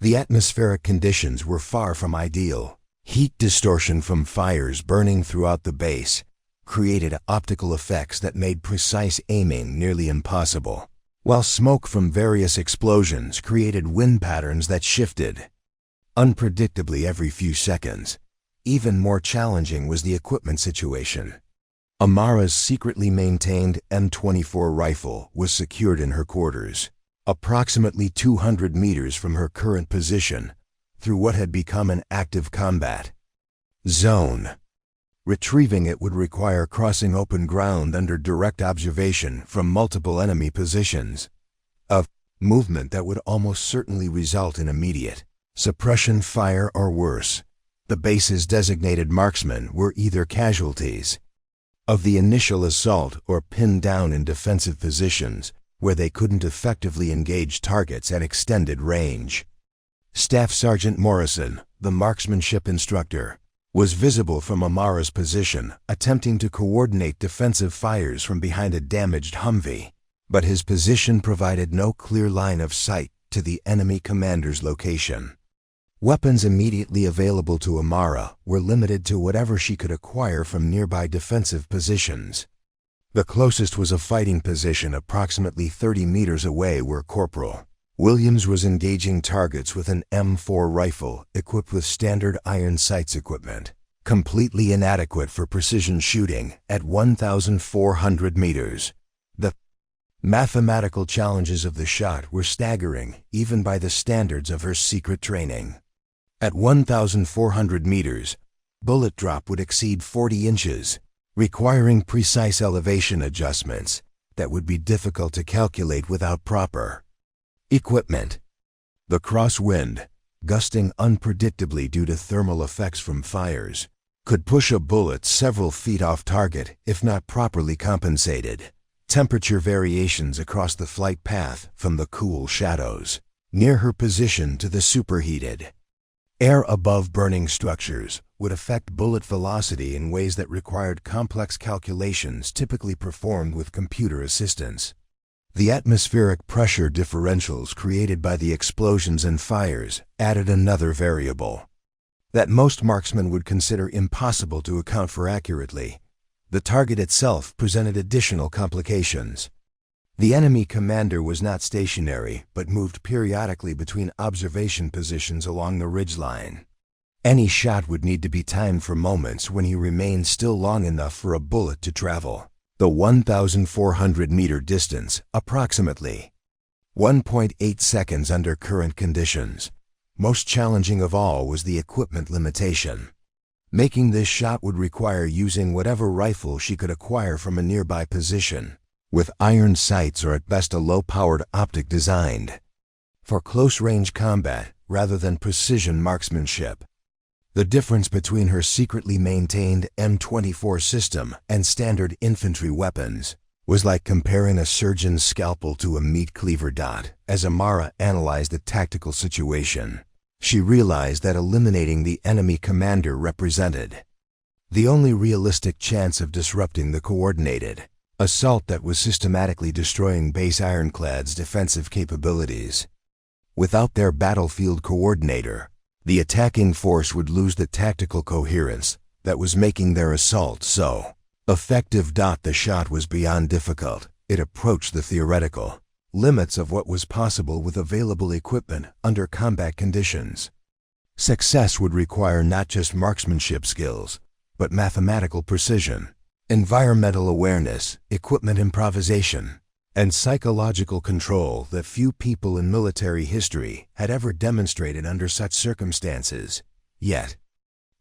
The atmospheric conditions were far from ideal. Heat distortion from fires burning throughout the base created optical effects that made precise aiming nearly impossible, while smoke from various explosions created wind patterns that shifted unpredictably every few seconds. Even more challenging was the equipment situation. Amara's secretly maintained M24 rifle was secured in her quarters, approximately 200 meters from her current position, through what had become an active combat zone. Retrieving it would require crossing open ground under direct observation from multiple enemy positions, a movement that would almost certainly result in immediate suppression fire or worse. The base's designated marksmen were either casualties of the initial assault or pinned down in defensive positions where they couldn't effectively engage targets at extended range. Staff Sergeant Morrison, the marksmanship instructor, was visible from Amara's position, attempting to coordinate defensive fires from behind a damaged Humvee, but his position provided no clear line of sight to the enemy commander's location. Weapons immediately available to Amara were limited to whatever she could acquire from nearby defensive positions. The closest was a fighting position approximately 30 meters away where Corporal Williams was engaging targets with an M4 rifle equipped with standard iron sights equipment, completely inadequate for precision shooting at 1,400 meters. The mathematical challenges of the shot were staggering even by the standards of her secret training. At 1,400 meters, bullet drop would exceed 40 inches, requiring precise elevation adjustments that would be difficult to calculate without proper equipment. The crosswind, gusting unpredictably due to thermal effects from fires, could push a bullet several feet off target if not properly compensated. Temperature variations across the flight path from the cool shadows near her position to the superheated air above burning structures would affect bullet velocity in ways that required complex calculations typically performed with computer assistance. The atmospheric pressure differentials created by the explosions and fires added another variable that most marksmen would consider impossible to account for accurately. The target itself presented additional complications. The enemy commander was not stationary, but moved periodically between observation positions along the ridgeline. Any shot would need to be timed for moments when he remained still long enough for a bullet to travel the 1,400-meter distance, approximately 1.8 seconds under current conditions. Most challenging of all was the equipment limitation. Making this shot would require using whatever rifle she could acquire from a nearby position, with iron sights or at best a low-powered optic designed for close-range combat rather than precision marksmanship. The difference between her secretly maintained M24 system and standard infantry weapons was like comparing a surgeon's scalpel to a meat cleaver dot. As Amara analyzed the tactical situation, she realized that eliminating the enemy commander represented the only realistic chance of disrupting the coordinated assault that was systematically destroying Base Ironclad's defensive capabilities. Without their battlefield coordinator, the attacking force would lose the tactical coherence that was making their assault so effective. The shot was beyond difficult. It approached the theoretical limits of what was possible with available equipment under combat conditions. Success would require not just marksmanship skills, but mathematical precision, environmental awareness, equipment improvisation, and psychological control that few people in military history had ever demonstrated under such circumstances. Yet,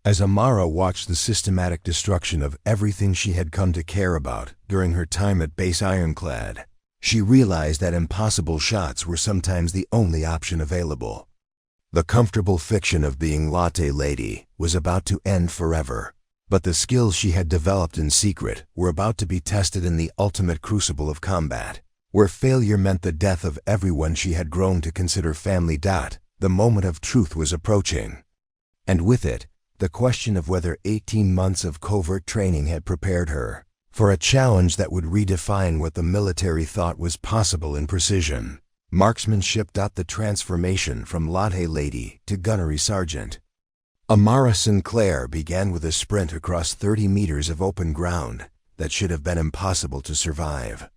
as Amara watched the systematic destruction of everything she had come to care about during her time at Base Ironclad, she realized that impossible shots were sometimes the only option available. The comfortable fiction of being Latte Lady was about to end forever, but the skills she had developed in secret were about to be tested in the ultimate crucible of combat, where failure meant the death of everyone she had grown to consider family. The moment of truth was approaching, and with it, the question of whether 18 months of covert training had prepared her for a challenge that would redefine what the military thought was possible in precision marksmanship. The transformation from Latte Lady to gunnery sergeant Amara Sinclair began with a sprint across 30 meters of open ground that should have been impossible to survive.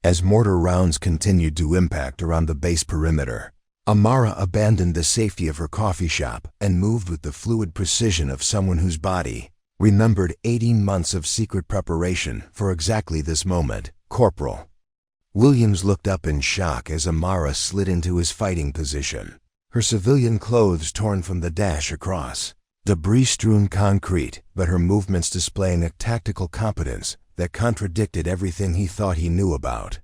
As mortar rounds continued to impact around the base perimeter, Amara abandoned the safety of her coffee shop and moved with the fluid precision of someone whose body remembered 18 months of secret preparation for exactly this moment. Corporal Williams looked up in shock as Amara slid into his fighting position, her civilian clothes torn from the dash across debris-strewn concrete, but her movements displaying a tactical competence that contradicted everything he thought he knew about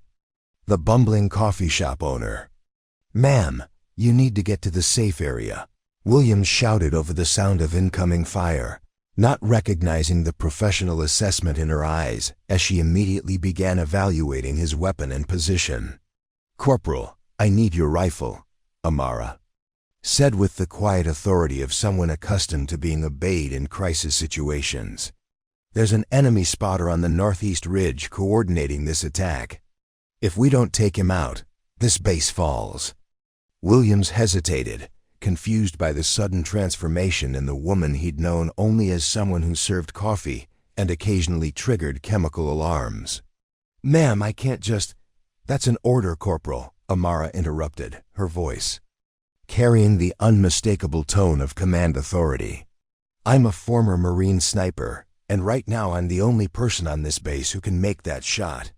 the bumbling coffee shop owner. "Ma'am, you need to get to the safe area," Williams shouted over the sound of incoming fire, not recognizing the professional assessment in her eyes as she immediately began evaluating his weapon and position. "Corporal, I need your rifle," Amara said with the quiet authority of someone accustomed to being obeyed in crisis situations. "There's an enemy spotter on the northeast ridge coordinating this attack. If we don't take him out, this base falls." Williams hesitated, confused by the sudden transformation in the woman he'd known only as someone who served coffee and occasionally triggered chemical alarms. "Ma'am, I can't just—" "That's an order, Corporal," Amara interrupted, her voice carrying the unmistakable tone of command authority. "I'm a former Marine sniper, and right now I'm the only person on this base who can make that shot."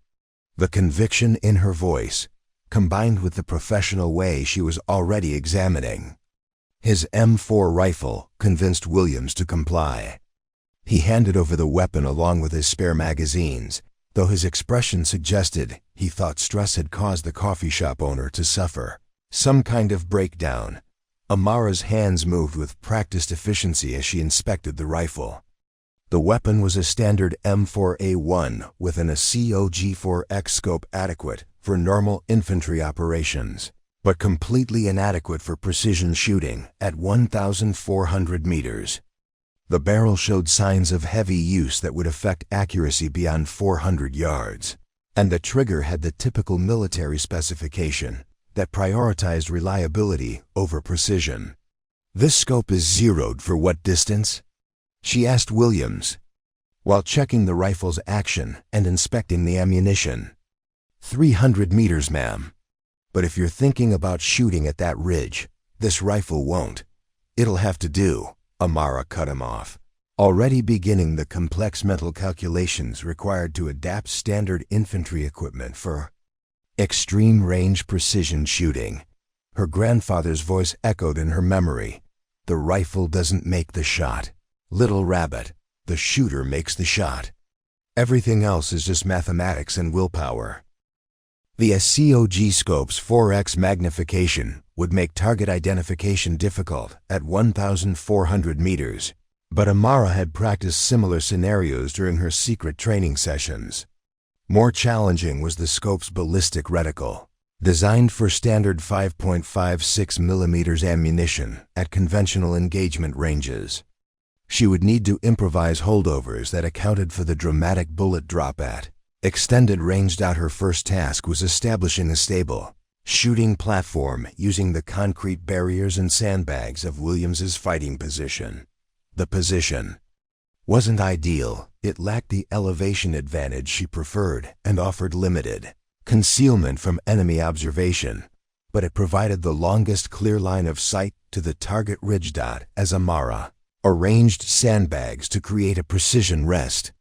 The conviction in her voice, combined with the professional way she was already examining his M4 rifle, convinced Williams to comply. He handed over the weapon along with his spare magazines, though his expression suggested he thought stress had caused the coffee shop owner to suffer some kind of breakdown. Amara's hands moved with practiced efficiency as she inspected the rifle. The weapon was a standard M4A1 with an COG4X scope adequate for normal infantry operations, but completely inadequate for precision shooting at 1,400 meters. The barrel showed signs of heavy use that would affect accuracy beyond 400 yards, and the trigger had the typical military specification that prioritized reliability over precision. "This scope is zeroed for what distance?" she asked Williams, while checking the rifle's action and inspecting the ammunition. 300 meters, ma'am. But if you're thinking about shooting at that ridge, this rifle won't. It'll have to do," Amara cut him off, already beginning the complex mental calculations required to adapt standard infantry equipment for extreme range precision shooting. Her grandfather's voice echoed in her memory. "The rifle doesn't make the shot, little rabbit. The shooter makes the shot. Everything else is just mathematics and willpower." The SCOG scope's 4x magnification would make target identification difficult at 1,400 meters, but Amara had practiced similar scenarios during her secret training sessions. More challenging was the scope's ballistic reticle, designed for standard 5.56 mm ammunition at conventional engagement ranges. She would need to improvise holdovers that accounted for the dramatic bullet drop at extended range. Her first task was establishing a stable shooting platform using the concrete barriers and sandbags of Williams's fighting position. The position wasn't ideal. It lacked the elevation advantage she preferred and offered limited concealment from enemy observation, but it provided the longest clear line of sight to the target ridge. As Amara arranged sandbags to create a precision rest,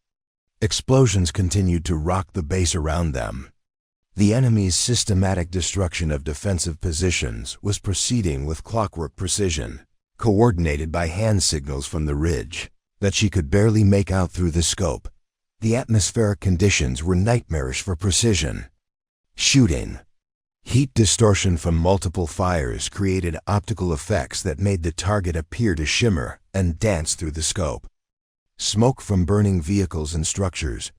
explosions continued to rock the base around them. The enemy's systematic destruction of defensive positions was proceeding with clockwork precision, coordinated by hand signals from the ridge that she could barely make out through the scope. The atmospheric conditions were nightmarish for precision shooting. Heat distortion from multiple fires created optical effects that made the target appear to shimmer and dance through the scope. Smoke from burning vehicles and structures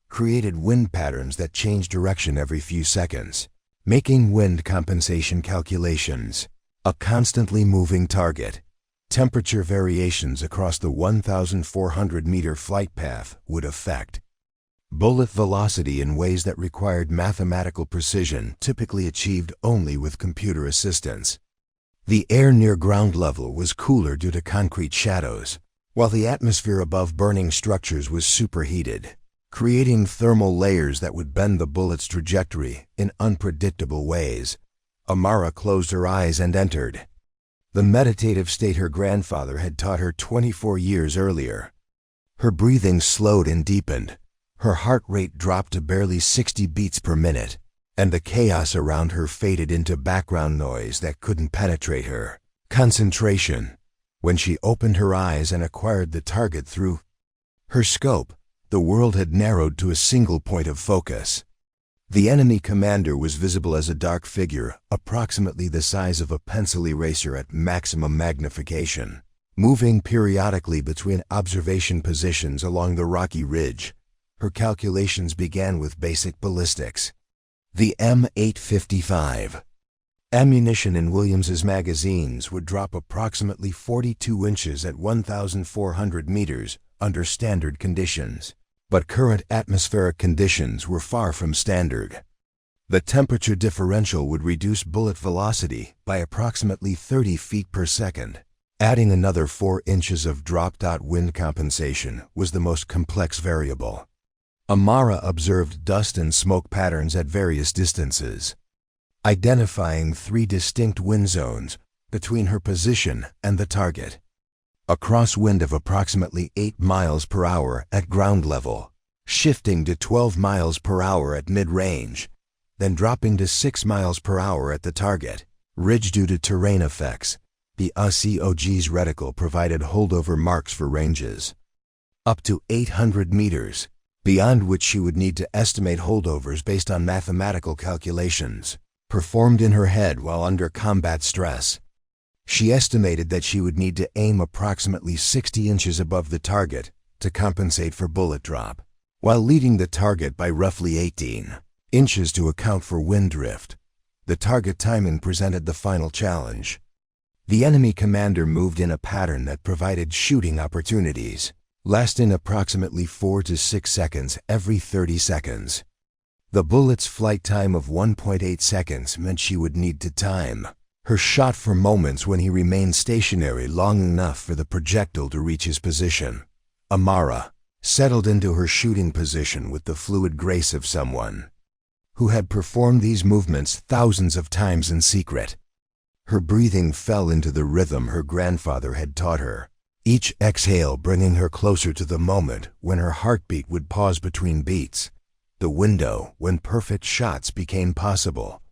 created wind patterns that changed direction every few seconds, making wind compensation calculations a constantly moving target. Temperature variations across the 1,400-meter flight path would affect bullet velocity in ways that required mathematical precision typically achieved only with computer assistance. The air near ground level was cooler due to concrete shadows, while the atmosphere above burning structures was superheated, creating thermal layers that would bend the bullet's trajectory in unpredictable ways. Amara closed her eyes and entered the meditative state her grandfather had taught her 24 years earlier. Her breathing slowed and deepened. Her heart rate dropped to barely 60 beats per minute, and the chaos around her faded into background noise that couldn't penetrate her concentration. When she opened her eyes and acquired the target through her scope, the world had narrowed to a single point of focus. The enemy commander was visible as a dark figure, approximately the size of a pencil eraser at maximum magnification. Moving periodically between observation positions along the rocky ridge, her calculations began with basic ballistics. The M855 ammunition in Williams's magazines would drop approximately 42 inches at 1,400 meters under standard conditions, but current atmospheric conditions were far from standard. The temperature differential would reduce bullet velocity by approximately 30 feet per second. Adding another 4 inches of drop. Wind compensation was the most complex variable. Amara observed dust and smoke patterns at various distances, identifying 3 distinct wind zones between her position and the target. A crosswind of approximately 8 miles per hour at ground level, shifting to 12 miles per hour at mid-range, then dropping to 6 miles per hour at the target ridge due to terrain effects. The ACOG's reticle provided holdover marks for ranges up to 800 meters, beyond which she would need to estimate holdovers based on mathematical calculations performed in her head while under combat stress. She estimated that she would need to aim approximately 60 inches above the target to compensate for bullet drop, while leading the target by roughly 18 inches to account for wind drift. The target timing presented the final challenge. The enemy commander moved in a pattern that provided shooting opportunities, lasting approximately 4 to 6 seconds every 30 seconds. The bullet's flight time of 1.8 seconds meant she would need to time her shot for moments when he remained stationary long enough for the projectile to reach his position. Amara settled into her shooting position with the fluid grace of someone who had performed these movements thousands of times in secret. Her breathing fell into the rhythm her grandfather had taught her, each exhale bringing her closer to the moment when her heartbeat would pause between beats, the window when perfect shots became possible.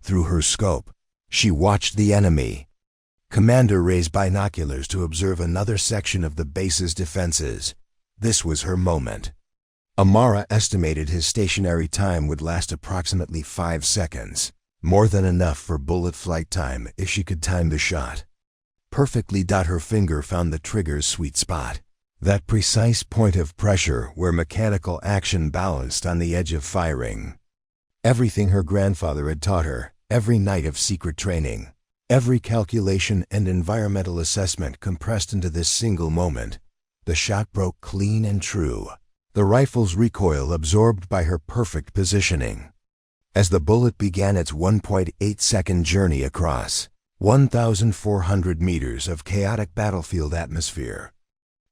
Through her scope, she watched the enemy commander raise binoculars to observe another section of the base's defenses. This was her moment. Amara estimated his stationary time would last approximately 5 seconds. More than enough for bullet flight time if she could time the shot perfectly. Her finger found the trigger's sweet spot, that precise point of pressure where mechanical action balanced on the edge of firing. Everything her grandfather had taught her, every night of secret training, every calculation and environmental assessment compressed into this single moment. The shot broke clean and true, the rifle's recoil absorbed by her perfect positioning. As the bullet began its 1.8-second journey across 1,400 meters of chaotic battlefield atmosphere,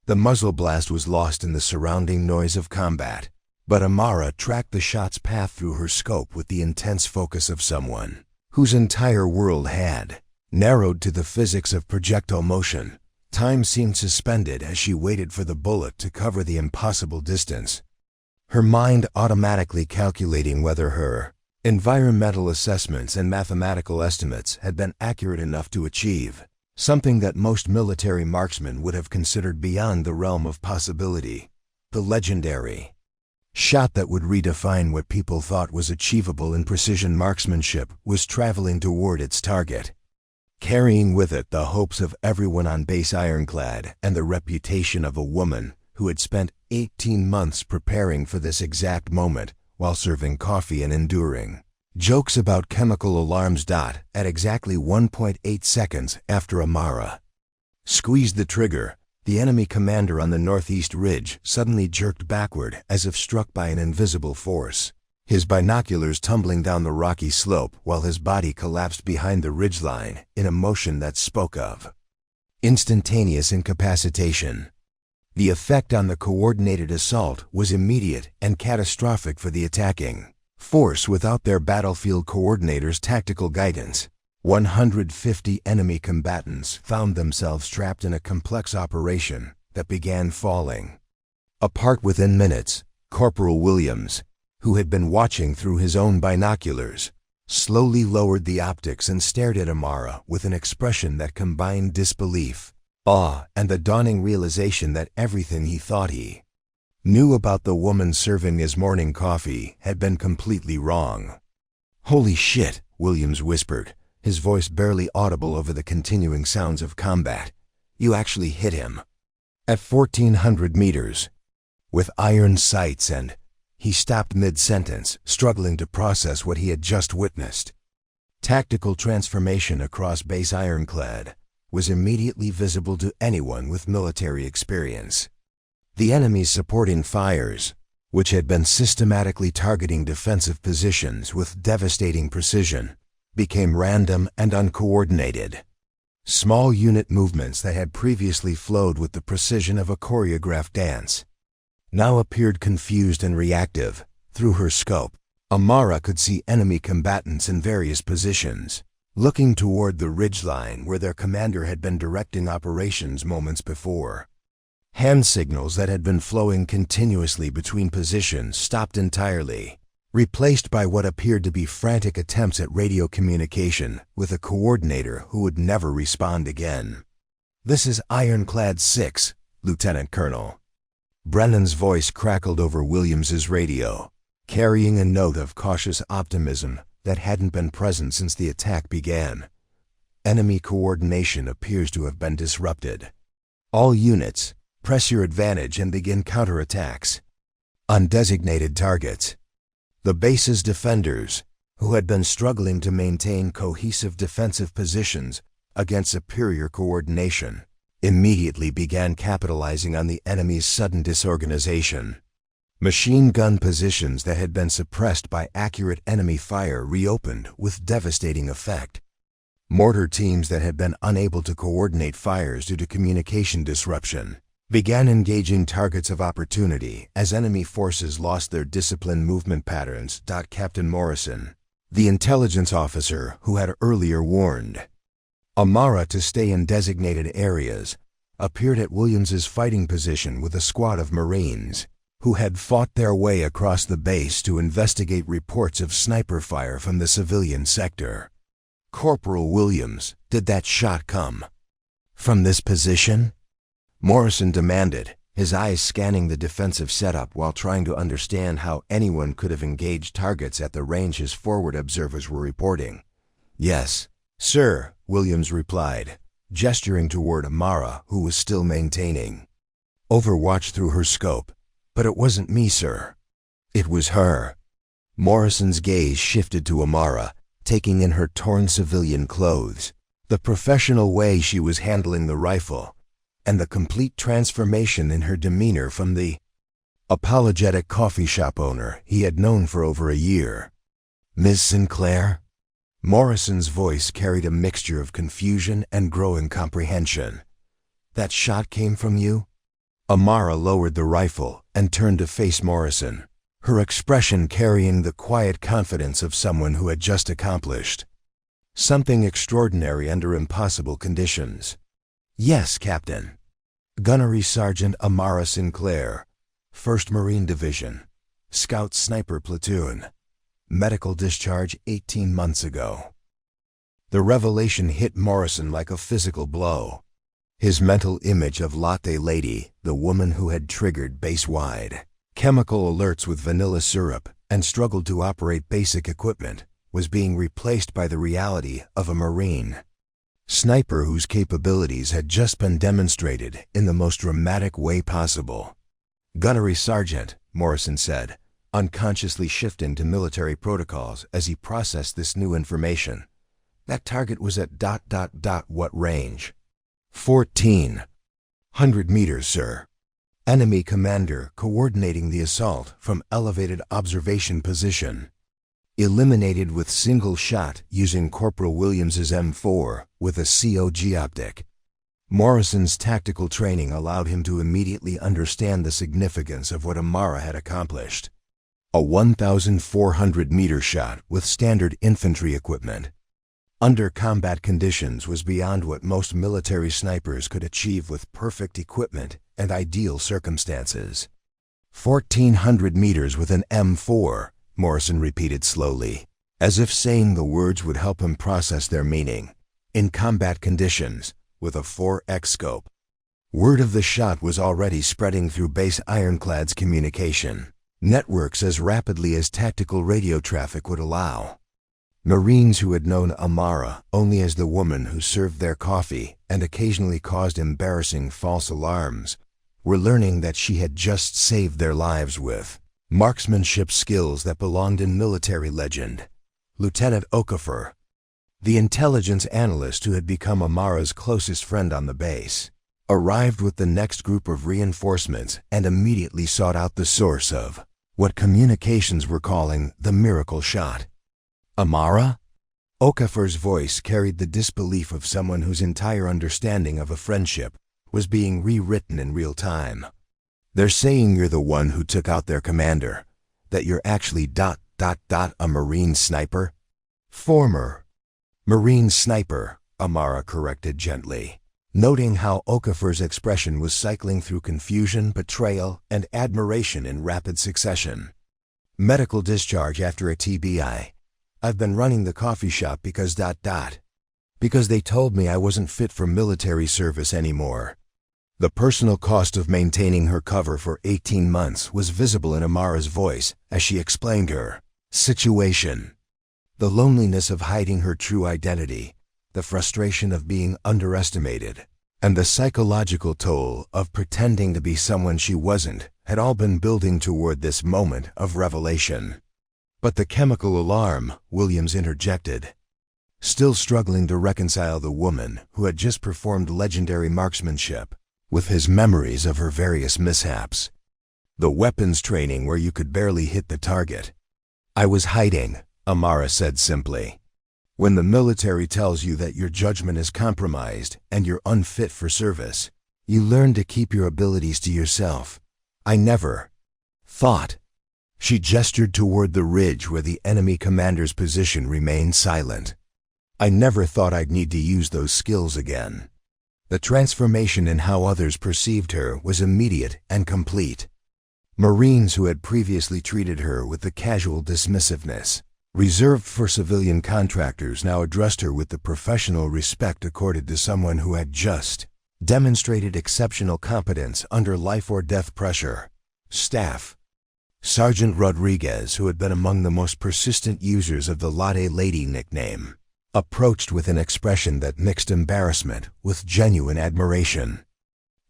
the muzzle blast was lost in the surrounding noise of combat, but Amara tracked the shot's path through her scope with the intense focus of someone whose entire world had narrowed to the physics of projectile motion. Time seemed suspended as she waited for the bullet to cover the impossible distance, her mind automatically calculating whether her environmental assessments and mathematical estimates had been accurate enough to achieve something that most military marksmen would have considered beyond the realm of possibility: the legendary shot that would redefine what people thought was achievable in precision marksmanship was traveling toward its target, carrying with it the hopes of everyone on base Ironclad and the reputation of a woman who had spent 18 months preparing for this exact moment while serving coffee and enduring jokes about chemical alarms. At exactly 1.8 seconds after Amara squeezed the trigger, the enemy commander on the northeast ridge suddenly jerked backward as if struck by an invisible force, his binoculars tumbling down the rocky slope while his body collapsed behind the ridgeline in a motion that spoke of instantaneous incapacitation. The effect on the coordinated assault was immediate and catastrophic for the attacking force without their battlefield coordinator's tactical guidance. 150 enemy combatants found themselves trapped in a complex operation that began falling apart within minutes. Corporal Williams, who had been watching through his own binoculars, slowly lowered the optics and stared at Amara with an expression that combined disbelief, awe, and the dawning realization that everything he thought he knew about the woman serving his morning coffee had been completely wrong. "Holy shit," Williams whispered, his voice barely audible over the continuing sounds of combat. You actually hit him. At 1,400 meters. With iron sights and... He stopped mid-sentence, struggling to process what he had just witnessed. Tactical transformation across Base Ironclad was immediately visible to anyone with military experience. The enemy's supporting fires, which had been systematically targeting defensive positions with devastating precision, became random and uncoordinated. Small unit movements that had previously flowed with the precision of a choreographed dance now appeared confused and reactive. Through her scope, Amara could see enemy combatants in various positions, looking toward the ridgeline where their commander had been directing operations moments before. Hand signals that had been flowing continuously between positions stopped entirely, replaced by what appeared to be frantic attempts at radio communication with a coordinator who would never respond again. "This is Ironclad 6, Lieutenant Colonel." Brennan's voice crackled over Williams's radio, carrying a note of cautious optimism that hadn't been present since the attack began. "Enemy coordination appears to have been disrupted. All units, press your advantage and begin counterattacks on designated targets." The base's defenders, who had been struggling to maintain cohesive defensive positions against superior coordination, immediately began capitalizing on the enemy's sudden disorganization. Machine gun positions that had been suppressed by accurate enemy fire reopened with devastating effect. Mortar teams that had been unable to coordinate fires due to communication disruption began engaging targets of opportunity as enemy forces lost their disciplined movement patterns. Captain Morrison, the intelligence officer who had earlier warned Amara to stay in designated areas, appeared at Williams's fighting position with a squad of Marines who had fought their way across the base to investigate reports of sniper fire from the civilian sector. "Corporal Williams, did that shot come from this position?" Morrison demanded, his eyes scanning the defensive setup while trying to understand how anyone could have engaged targets at the range his forward observers were reporting. "Yes, sir," Williams replied, gesturing toward Amara, who was still maintaining overwatch through her scope. "But it wasn't me, sir. It was her." Morrison's gaze shifted to Amara, taking in her torn civilian clothes, the professional way she was handling the rifle, and the complete transformation in her demeanor from the apologetic coffee shop owner he had known for over a year. "Ms. Sinclair?" Morrison's voice carried a mixture of confusion and growing comprehension. "That shot came from you?" Amara lowered the rifle and turned to face Morrison, her expression carrying the quiet confidence of someone who had just accomplished something extraordinary under impossible conditions. "Yes, Captain. Gunnery Sergeant Amara Sinclair, 1st Marine Division, Scout Sniper Platoon. Medical discharge 18 months ago." The revelation hit Morrison like a physical blow. His mental image of Latte Lady, the woman who had triggered base-wide chemical alerts with vanilla syrup and struggled to operate basic equipment, was being replaced by the reality of a Marine sniper whose capabilities had just been demonstrated in the most dramatic way possible. "Gunnery Sergeant," Morrison said, unconsciously shifting to military protocols as he processed this new information. "That target was at ... what range?" 1,400 meters, sir." Enemy commander coordinating the assault from elevated observation position. Eliminated with single shot using Corporal Williams's M4 with a COG optic. Morrison's tactical training allowed him to immediately understand the significance of what Amara had accomplished. A 1,400-meter shot with standard infantry equipment under combat conditions was beyond what most military snipers could achieve with perfect equipment and ideal circumstances. 1,400 meters with an M4, Morrison repeated slowly, as if saying the words would help him process their meaning. "In combat conditions, with a 4x scope." Word of the shot was already spreading through Base Ironclad's communication networks as rapidly as tactical radio traffic would allow. Marines who had known Amara only as the woman who served their coffee and occasionally caused embarrassing false alarms were learning that she had just saved their lives with marksmanship skills that belonged in military legend. Lieutenant Okafor, the intelligence analyst who had become Amara's closest friend on the base, arrived with the next group of reinforcements and immediately sought out the source of what communications were calling the miracle shot. Amara? Okafor's voice carried the disbelief of someone whose entire understanding of a friendship was being rewritten in real time. They're saying you're the one who took out their commander, that you're actually ... a Marine sniper? Former Marine sniper, Amara corrected gently, noting how Okafor's expression was cycling through confusion, betrayal, and admiration in rapid succession. Medical discharge after a TBI. I've been running the coffee shop because ... because they told me I wasn't fit for military service anymore. The personal cost of maintaining her cover for 18 months was visible in Amara's voice as she explained her situation. The loneliness of hiding her true identity, the frustration of being underestimated, and the psychological toll of pretending to be someone she wasn't had all been building toward this moment of revelation. But the chemical alarm, Williams interjected. Still struggling to reconcile the woman who had just performed legendary marksmanship with his memories of her various mishaps. The weapons training where you could barely hit the target. I was hiding, Amara said simply. When the military tells you that your judgment is compromised and you're unfit for service, you learn to keep your abilities to yourself. I never thought. She gestured toward the ridge where the enemy commander's position remained silent. I never thought I'd need to use those skills again. The transformation in how others perceived her was immediate and complete. Marines who had previously treated her with the casual dismissiveness reserved for civilian contractors now addressed her with the professional respect accorded to someone who had just demonstrated exceptional competence under life-or-death pressure. Staff. Sergeant Rodriguez, who had been among the most persistent users of the Latte Lady nickname, approached with an expression that mixed embarrassment with genuine admiration.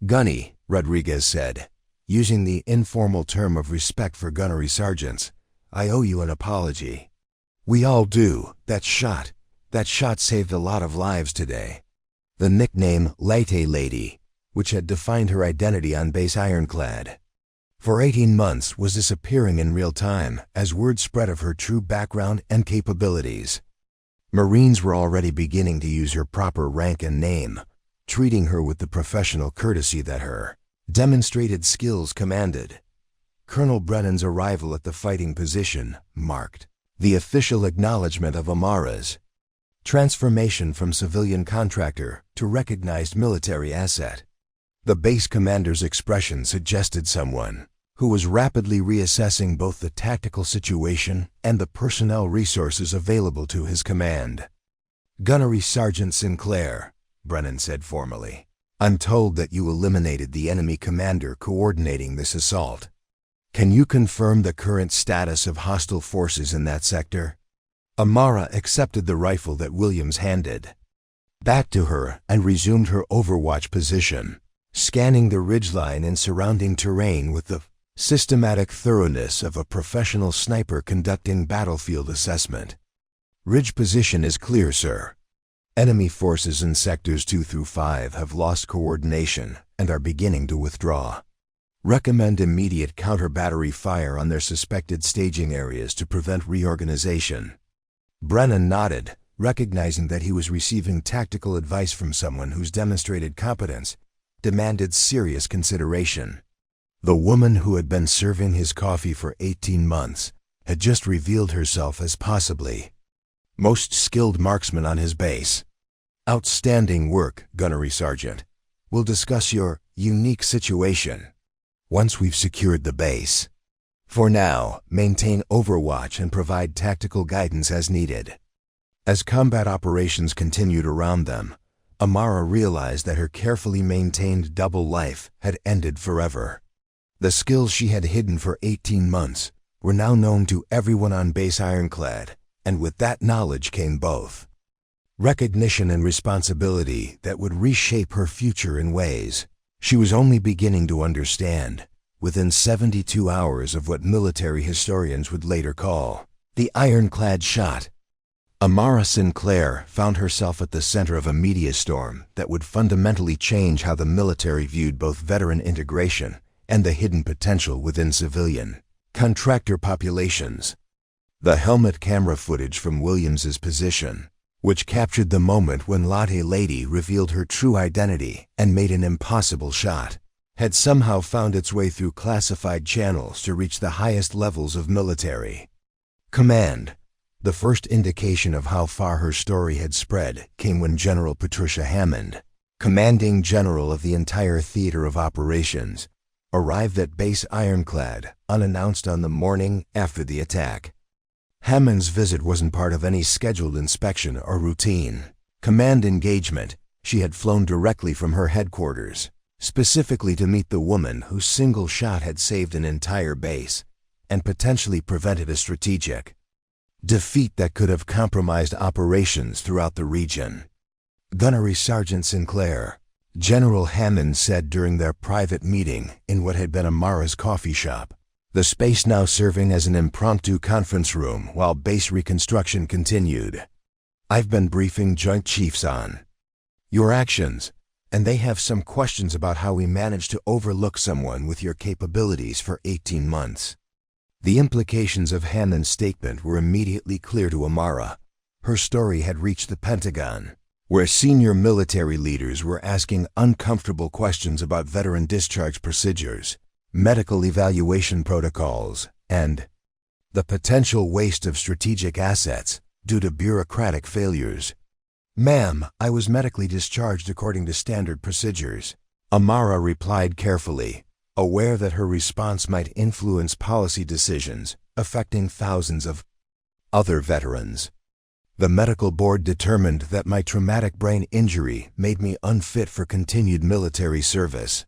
Gunny, Rodriguez said, using the informal term of respect for gunnery sergeants, I owe you an apology. We all do. That shot saved a lot of lives today. The nickname Latte Lady, which had defined her identity on base Ironclad, for 18 months was disappearing in real time as word spread of her true background and capabilities. Marines were already beginning to use her proper rank and name, treating her with the professional courtesy that her demonstrated skills commanded. Colonel Brennan's arrival at the fighting position marked the official acknowledgement of Amara's transformation from civilian contractor to recognized military asset. The base commander's expression suggested someone who was rapidly reassessing both the tactical situation and the personnel resources available to his command. Gunnery Sergeant Sinclair, Brennan said formally, I'm told that you eliminated the enemy commander coordinating this assault. Can you confirm the current status of hostile forces in that sector? Amara accepted the rifle that Williams handed back to her and resumed her overwatch position, scanning the ridgeline and surrounding terrain with the systematic thoroughness of a professional sniper conducting battlefield assessment. Ridge position is clear, sir. Enemy forces in sectors 2 through 5 have lost coordination and are beginning to withdraw. Recommend immediate counter-battery fire on their suspected staging areas to prevent reorganization. Brennan nodded, recognizing that he was receiving tactical advice from someone whose demonstrated competence demanded serious consideration. The woman who had been serving his coffee for 18 months had just revealed herself as possibly most skilled marksman on his base. Outstanding work, Gunnery Sergeant. We'll discuss your unique situation once we've secured the base. For now, maintain overwatch and provide tactical guidance as needed. As combat operations continued around them, Amara realized that her carefully maintained double life had ended forever. The skills she had hidden for 18 months were now known to everyone on base Ironclad and with that knowledge came both recognition and responsibility that would reshape her future in ways she was only beginning to understand within 72 hours of what military historians would later call the ironclad shot. Amara Sinclair found herself at the center of a media storm that would fundamentally change how the military viewed both veteran integration and the hidden potential within civilian contractor populations. The helmet camera footage from Williams's position, which captured the moment when Latte Lady revealed her true identity and made an impossible shot, had somehow found its way through classified channels to reach the highest levels of military command. The first indication of how far her story had spread came when General Patricia Hammond, commanding general of the entire theater of operations, arrived at Base Ironclad unannounced on the morning after the attack. Hammond's visit wasn't part of any scheduled inspection or routine command engagement. She had flown directly from her headquarters, specifically to meet the woman whose single shot had saved an entire base and potentially prevented a strategic defeat that could have compromised operations throughout the region. Gunnery Sergeant Sinclair, General Hammond said during their private meeting in what had been Amara's coffee shop, the space now serving as an impromptu conference room while base reconstruction continued. I've been briefing Joint Chiefs on your actions, and they have some questions about how we managed to overlook someone with your capabilities for 18 months. The implications of Hammond's statement were immediately clear to Amara. Her story had reached the Pentagon, where senior military leaders were asking uncomfortable questions about veteran discharge procedures, medical evaluation protocols, and the potential waste of strategic assets due to bureaucratic failures. "Ma'am, I was medically discharged according to standard procedures," Amara replied carefully, aware that her response might influence policy decisions affecting thousands of other veterans. "The medical board determined that my traumatic brain injury made me unfit for continued military service."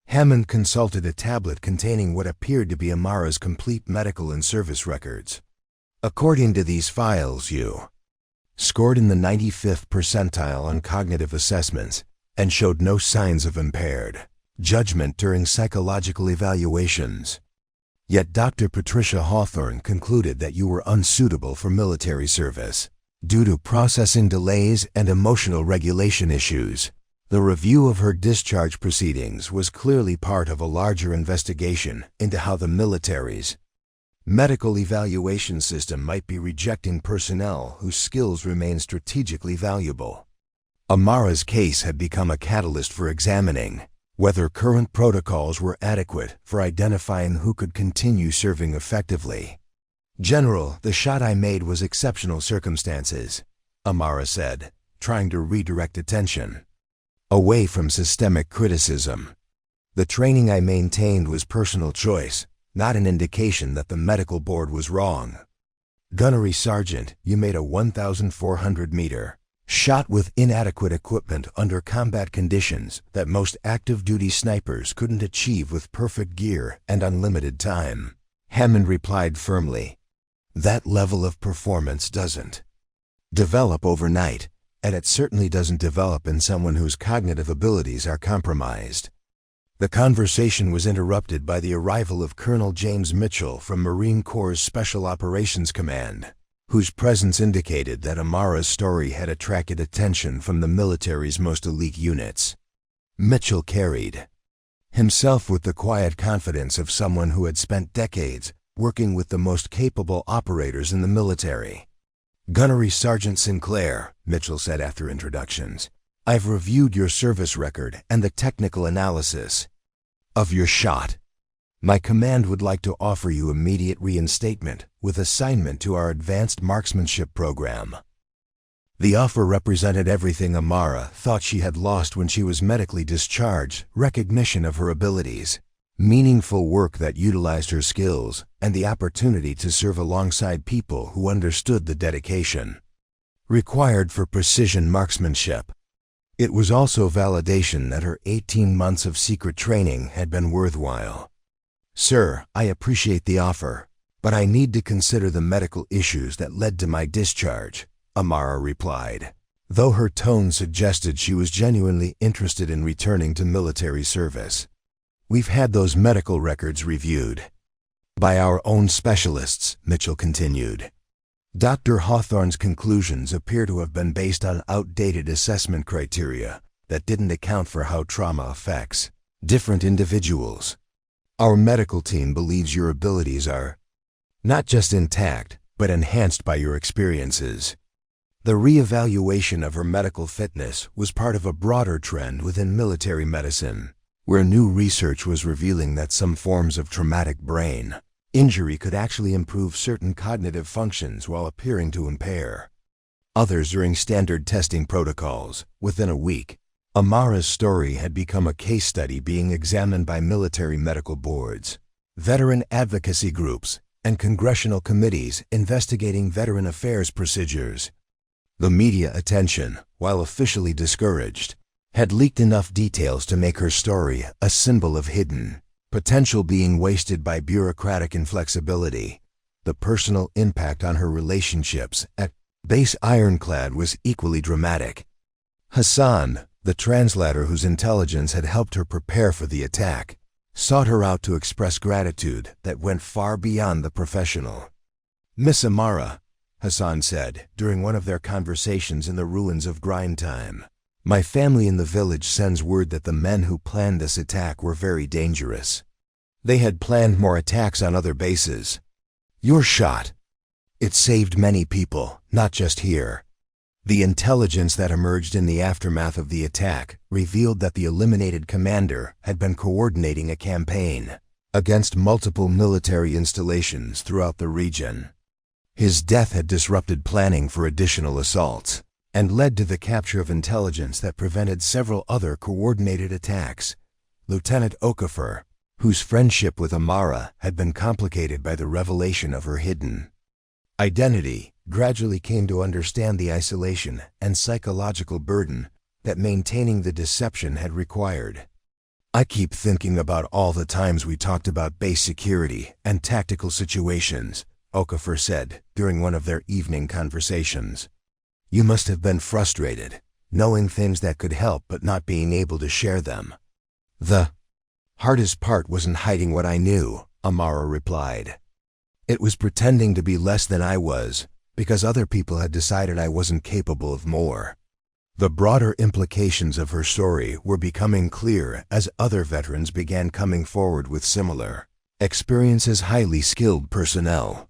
Hammond consulted a tablet containing what appeared to be Amara's complete medical and service records. "According to these files, you scored in the 95th percentile on cognitive assessments and showed no signs of impaired judgment during psychological evaluations. Yet Dr. Patricia Hawthorne concluded that you were unsuitable for military service due to processing delays and emotional regulation issues." The review of her discharge proceedings was clearly part of a larger investigation into how the military's medical evaluation system might be rejecting personnel whose skills remain strategically valuable. Amara's case had become a catalyst for examining whether current protocols were adequate for identifying who could continue serving effectively. "General, the shot I made was exceptional circumstances," Amara said, trying to redirect attention away from systemic criticism. "The training I maintained was personal choice, not an indication that the medical board was wrong." "Gunnery Sergeant, you made a 1,400-meter shot with inadequate equipment under combat conditions that most active-duty snipers couldn't achieve with perfect gear and unlimited time," Hammond replied firmly. "That level of performance doesn't develop overnight, and it certainly doesn't develop in someone whose cognitive abilities are compromised." The conversation was interrupted by the arrival of Colonel James Mitchell from Marine Corps' Special Operations Command, whose presence indicated that Amara's story had attracted attention from the military's most elite units. Mitchell carried himself with the quiet confidence of someone who had spent decades working with the most capable operators in the military. "Gunnery Sergeant Sinclair," Mitchell said after introductions, "I've reviewed your service record and the technical analysis of your shot. My command would like to offer you immediate reinstatement with assignment to our advanced marksmanship program." The offer represented everything Amara thought she had lost when she was medically discharged: recognition of her abilities, meaningful work that utilized her skills, and the opportunity to serve alongside people who understood the dedication required for precision marksmanship. It was also validation that her 18 months of secret training had been worthwhile. "Sir, I appreciate the offer," "But I need to consider the medical issues that led to my discharge," Amara replied, though her tone suggested she was genuinely interested in returning to military service. "We've had those medical records reviewed by our own specialists," Mitchell continued. "Dr. Hawthorne's conclusions appear to have been based on outdated assessment criteria that didn't account for how trauma affects different individuals. Our medical team believes your abilities are not just intact, but enhanced by your experiences." The reevaluation of her medical fitness was part of a broader trend within military medicine, where new research was revealing that some forms of traumatic brain injury could actually improve certain cognitive functions while appearing to impair others during standard testing protocols. Within a week, Amara's story had become a case study being examined by military medical boards, veteran advocacy groups, and congressional committees investigating veteran affairs procedures. The media attention, while officially discouraged, had leaked enough details to make her story a symbol of hidden potential being wasted by bureaucratic inflexibility. The personal impact on her relationships at Base Ironclad was equally dramatic. Hassan, the translator whose intelligence had helped her prepare for the attack, sought her out to express gratitude that went far beyond the professional. "Miss Amara," Hassan said during one of their conversations in the ruins of Grind Time, "my family in the village sends word that the men who planned this attack were very dangerous. They had planned more attacks on other bases. Your shot, it saved many people, not just here." The intelligence that emerged in the aftermath of the attack revealed that the eliminated commander had been coordinating a campaign against multiple military installations throughout the region. His death had disrupted planning for additional assaults and led to the capture of intelligence that prevented several other coordinated attacks. Lieutenant Okafor, whose friendship with Amara had been complicated by the revelation of her hidden identity, gradually came to understand the isolation and psychological burden that maintaining the deception had required. "I keep thinking about all the times we talked about base security and tactical situations," Okafor said during one of their evening conversations. "You must have been frustrated, knowing things that could help but not being able to share them." "The hardest part wasn't hiding what I knew," Amara replied. "It was pretending to be less than I was, because other people had decided I wasn't capable of more." The broader implications of her story were becoming clear as other veterans began coming forward with similar experiences. Highly skilled personnel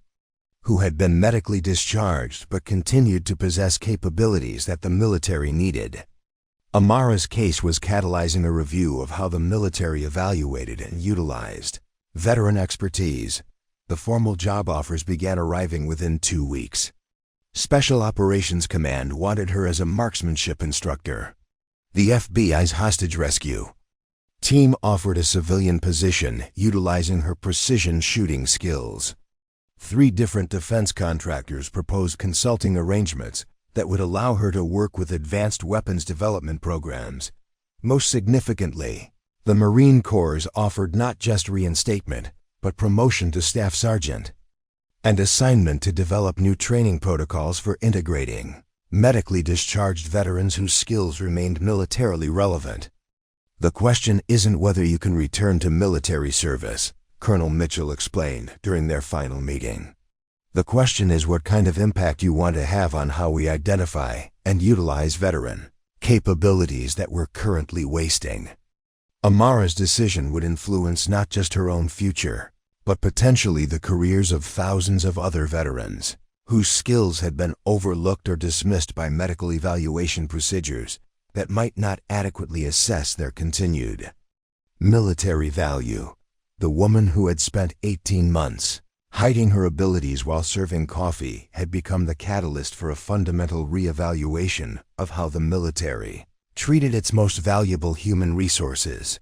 who had been medically discharged but continued to possess capabilities that the military needed. Amara's case was catalyzing a review of how the military evaluated and utilized veteran expertise. The formal job offers began arriving within 2 weeks. Special Operations Command wanted her as a marksmanship instructor. The FBI's hostage rescue team offered a civilian position utilizing her precision shooting skills. 3 different defense contractors proposed consulting arrangements that would allow her to work with advanced weapons development programs. Most significantly, the Marine Corps offered not just reinstatement, but promotion to staff sergeant and assignment to develop new training protocols for integrating medically discharged veterans whose skills remained militarily relevant. "The question isn't whether you can return to military service," Colonel Mitchell explained during their final meeting. "The question is what kind of impact you want to have on how we identify and utilize veteran capabilities that we're currently wasting." Amara's decision would influence not just her own future, but potentially the careers of thousands of other veterans whose skills had been overlooked or dismissed by medical evaluation procedures that might not adequately assess their continued military value. The woman who had spent 18 months hiding her abilities while serving coffee had become the catalyst for a fundamental reevaluation of how the military treated its most valuable human resources.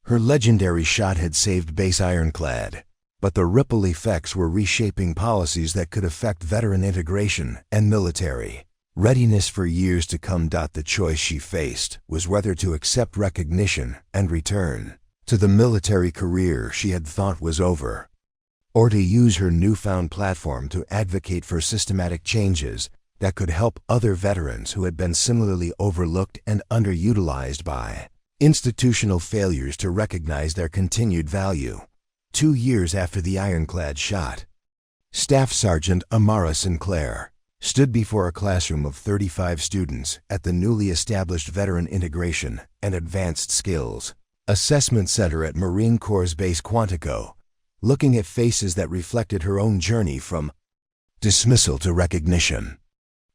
Her legendary shot had saved Base Ironclad, but the ripple effects were reshaping policies that could affect veteran integration and military readiness for years to come. The choice she faced was whether to accept recognition and return to the military career she had thought was over, or to use her newfound platform to advocate for systematic changes that could help other veterans who had been similarly overlooked and underutilized by institutional failures to recognize their continued value. 2 years after the Ironclad shot, Staff Sergeant Amara Sinclair stood before a classroom of 35 students at the newly established Veteran Integration and Advanced Skills Assessment Center at Marine Corps Base Quantico, looking at faces that reflected her own journey from dismissal to recognition.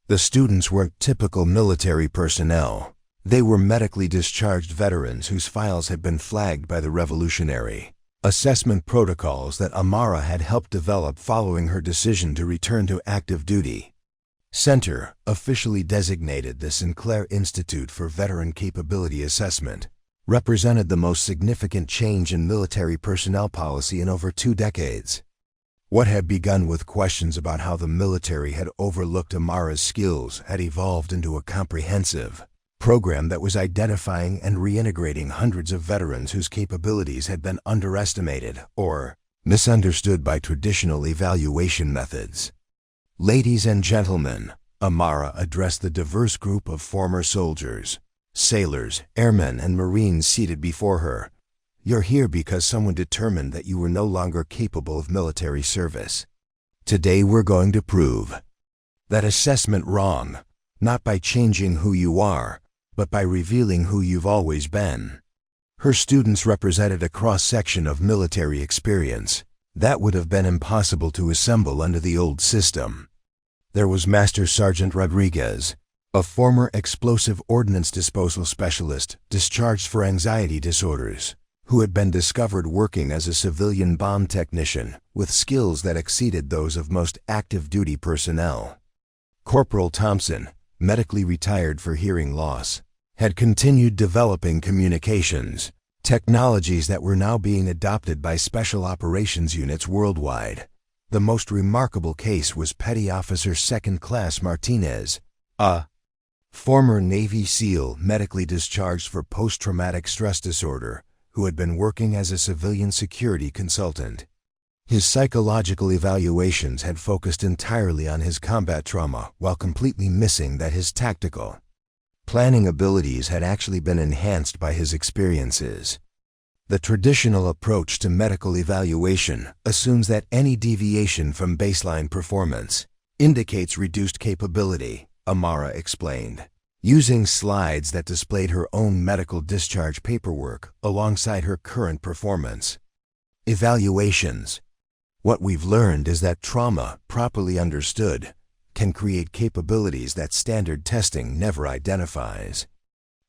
The students weren't typical military personnel. They were medically discharged veterans whose files had been flagged by the revolutionary assessment protocols that Amara had helped develop following her decision to return to active duty. Center officially designated the Sinclair Institute for Veteran Capability Assessment, represented the most significant change in military personnel policy in over 2 decades. What had begun with questions about how the military had overlooked Amara's skills had evolved into a comprehensive program that was identifying and reintegrating hundreds of veterans whose capabilities had been underestimated or misunderstood by traditional evaluation methods. Ladies and gentlemen, Amara addressed the diverse group of former soldiers, sailors, airmen, and Marines seated before her. You're here because someone determined that you were no longer capable of military service. Today we're going to prove that assessment wrong, not by changing who you are, but by revealing who you've always been. Her students represented a cross-section of military experience that would have been impossible to assemble under the old system. There was Master Sergeant Rodriguez, a former explosive ordnance disposal specialist discharged for anxiety disorders, who had been discovered working as a civilian bomb technician with skills that exceeded those of most active duty personnel. Corporal Thompson, medically retired for hearing loss, had continued developing communications technologies that were now being adopted by special operations units worldwide. The most remarkable case was Petty Officer Second Class Martinez, a former Navy SEAL medically discharged for post-traumatic stress disorder, who had been working as a civilian security consultant. His psychological evaluations had focused entirely on his combat trauma while completely missing that his tactical planning abilities had actually been enhanced by his experiences. The traditional approach to medical evaluation assumes that any deviation from baseline performance indicates reduced capability, Amara explained, using slides that displayed her own medical discharge paperwork alongside her current performance evaluations. What we've learned is that trauma, properly understood, can create capabilities that standard testing never identifies.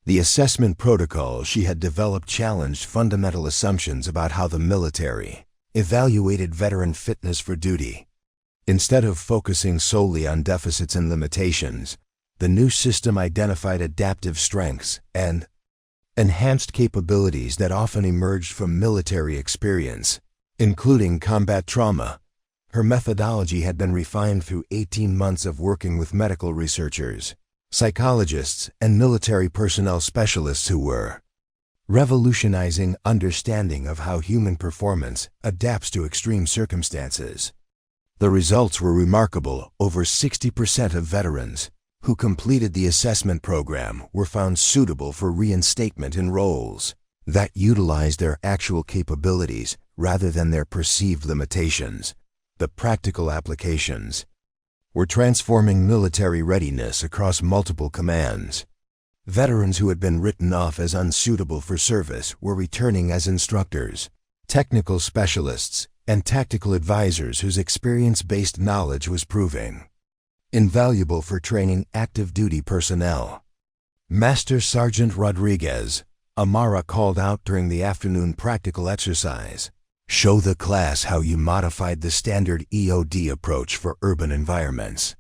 The assessment protocol she had developed challenged fundamental assumptions about how the military evaluated veteran fitness for duty. Instead of focusing solely on deficits and limitations, the new system identified adaptive strengths and enhanced capabilities that often emerged from military experience, including combat trauma. Her methodology had been refined through 18 months of working with medical researchers, psychologists, and military personnel specialists who were revolutionizing understanding of how human performance adapts to extreme circumstances. The results were remarkable. Over 60% of veterans who completed the assessment program were found suitable for reinstatement in roles that utilized their actual capabilities rather than their perceived limitations. The practical applications were transforming military readiness across multiple commands. Veterans who had been written off as unsuitable for service were returning as instructors, technical specialists, and tactical advisors whose experience-based knowledge was proving invaluable for training active duty personnel. Master Sergeant Rodriguez, Amara called out during the afternoon practical exercise. Show the class how you modified the standard EOD approach for urban environments.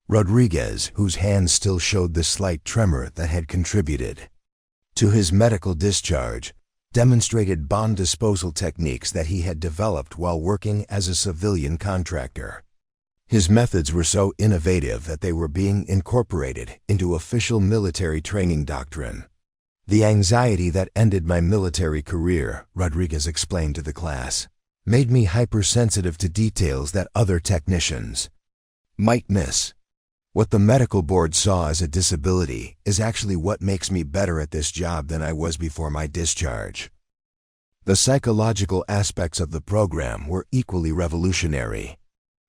Rodriguez, whose hands still showed the slight tremor that had contributed to his medical discharge, demonstrated bomb disposal techniques that he had developed while working as a civilian contractor. His methods were so innovative that they were being incorporated into official military training doctrine. The anxiety that ended my military career, Rodriguez explained to the class. made me hypersensitive to details that other technicians might miss. What the medical board saw as a disability is actually what makes me better at this job than I was before my discharge. The psychological aspects of the program were equally revolutionary.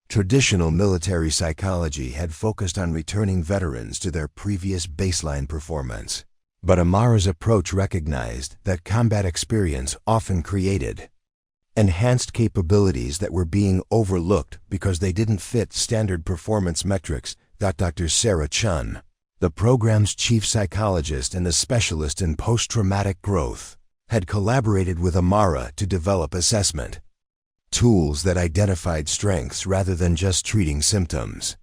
Traditional military psychology had focused on returning veterans to their previous baseline performance. But Amara's approach recognized that combat experience often created enhanced capabilities that were being overlooked because they didn't fit standard performance metrics. Dr. Sarah Chun, the program's chief psychologist and a specialist in post-traumatic growth, had collaborated with Amara to develop assessment tools that identified strengths rather than just treating symptoms.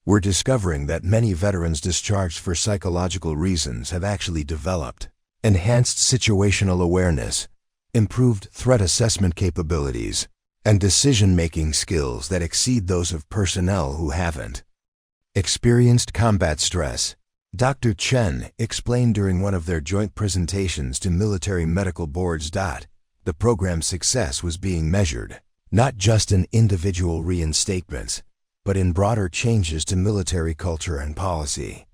We're discovering that many veterans discharged for psychological reasons have actually developed enhanced situational awareness, improved threat assessment capabilities, and decision-making skills that exceed those of personnel who haven't experienced combat stress. Dr. Chen explained during one of their joint presentations to military medical boards. The program's success was being measured not just in individual reinstatements, but in broader changes to military culture and policy.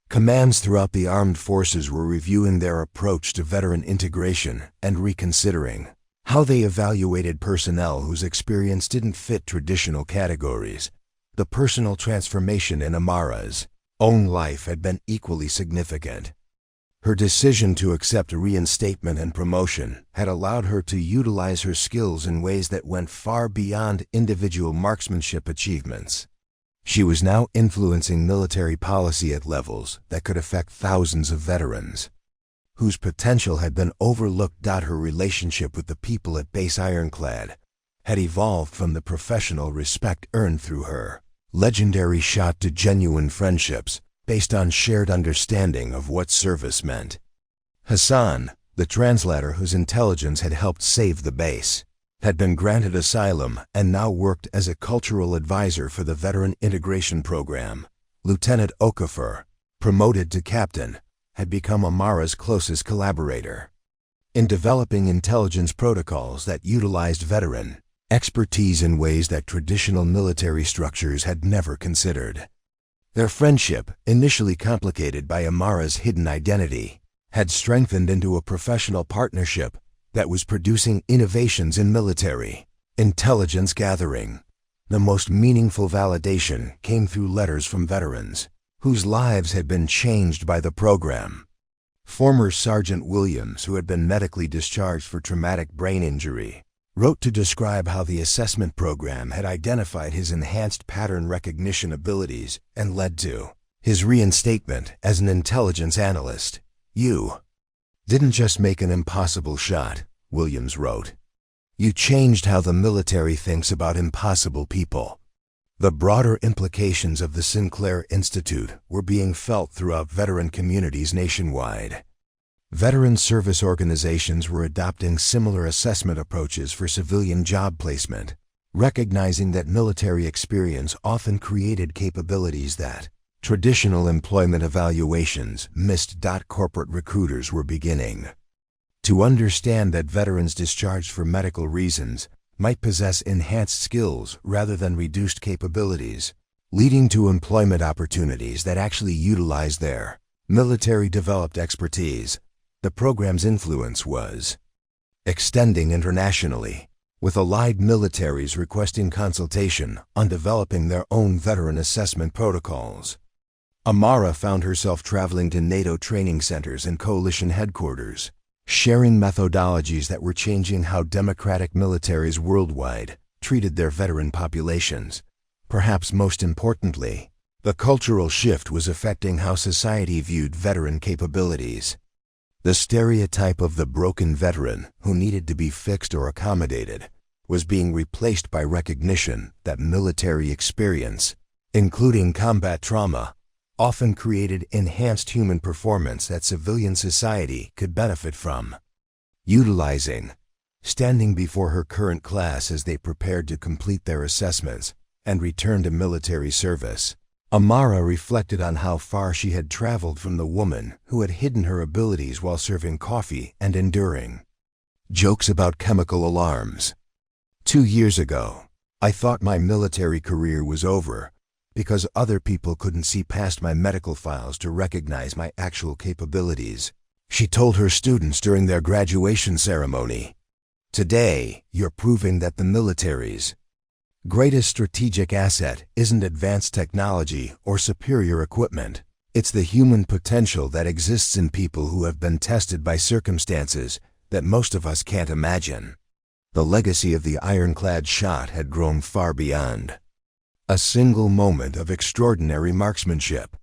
Commands throughout the armed forces were reviewing their approach to veteran integration and reconsidering how they evaluated personnel whose experience didn't fit traditional categories. The personal transformation in Amara's own life had been equally significant. Her decision to accept reinstatement and promotion had allowed her to utilize her skills in ways that went far beyond individual marksmanship achievements. She was now influencing military policy at levels that could affect thousands of veterans whose potential had been overlooked. Her relationship with the people at Base Ironclad had evolved from the professional respect earned through her legendary shot to genuine friendships based on shared understanding of what service meant. Hassan, the translator whose intelligence had helped save the base, had been granted asylum and now worked as a cultural advisor for the Veteran Integration Program. Lieutenant Okafor, promoted to captain, had become Amara's closest collaborator in developing intelligence protocols that utilized veteran expertise in ways that traditional military structures had never considered. Their friendship, initially complicated by Amara's hidden identity, had strengthened into a professional partnership that was producing innovations in military intelligence gathering. The most meaningful validation came through letters from veterans whose lives had been changed by the program. Former Sergeant Williams, who had been medically discharged for traumatic brain injury, wrote to describe how the assessment program had identified his enhanced pattern recognition abilities and led to his reinstatement as an intelligence analyst. "You didn't just make an impossible shot," Williams wrote. "You changed how the military thinks about impossible people." The broader implications of the Sinclair Institute were being felt throughout veteran communities nationwide. Veteran service organizations were adopting similar assessment approaches for civilian job placement, recognizing that military experience often created capabilities that traditional employment evaluations missed. Corporate recruiters were beginning to understand that veterans discharged for medical reasons might possess enhanced skills rather than reduced capabilities, leading to employment opportunities that actually utilize their military-developed expertise. The program's influence was extending internationally, with allied militaries requesting consultation on developing their own veteran assessment protocols. Amara found herself traveling to NATO training centers and coalition headquarters, sharing methodologies that were changing how democratic militaries worldwide treated their veteran populations. Perhaps most importantly, the cultural shift was affecting how society viewed veteran capabilities. The stereotype of the broken veteran who needed to be fixed or accommodated was being replaced by recognition that military experience, including combat trauma, often created enhanced human performance that civilian society could benefit from. Utilizing, standing before her current class as they prepared to complete their assessments and return to military service, Amara reflected on how far she had traveled from the woman who had hidden her abilities while serving coffee and enduring jokes about chemical alarms. 2 years ago, I thought my military career was over because other people couldn't see past my medical files to recognize my actual capabilities, she told her students during their graduation ceremony. Today, you're proving that the military's greatest strategic asset isn't advanced technology or superior equipment. It's the human potential that exists in people who have been tested by circumstances that most of us can't imagine. The legacy of the ironclad shot had grown far beyond a single moment of extraordinary marksmanship.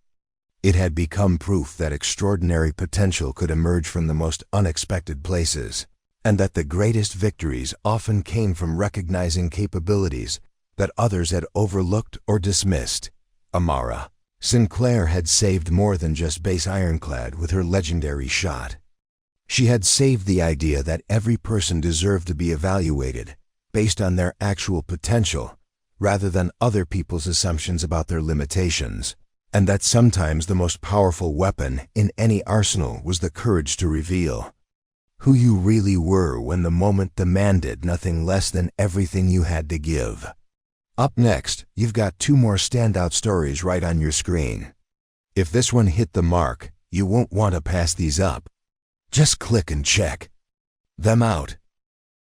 It had become proof that extraordinary potential could emerge from the most unexpected places, and that the greatest victories often came from recognizing capabilities that others had overlooked or dismissed. Amara Sinclair had saved more than just base ironclad with her legendary shot. She had saved the idea that every person deserved to be evaluated based on their actual potential rather than other people's assumptions about their limitations, and that sometimes the most powerful weapon in any arsenal was the courage to reveal who you really were when the moment demanded nothing less than everything you had to give. Up next, you've got 2 more standout stories right on your screen. If this one hit the mark, you won't want to pass these up. Just click and check them out.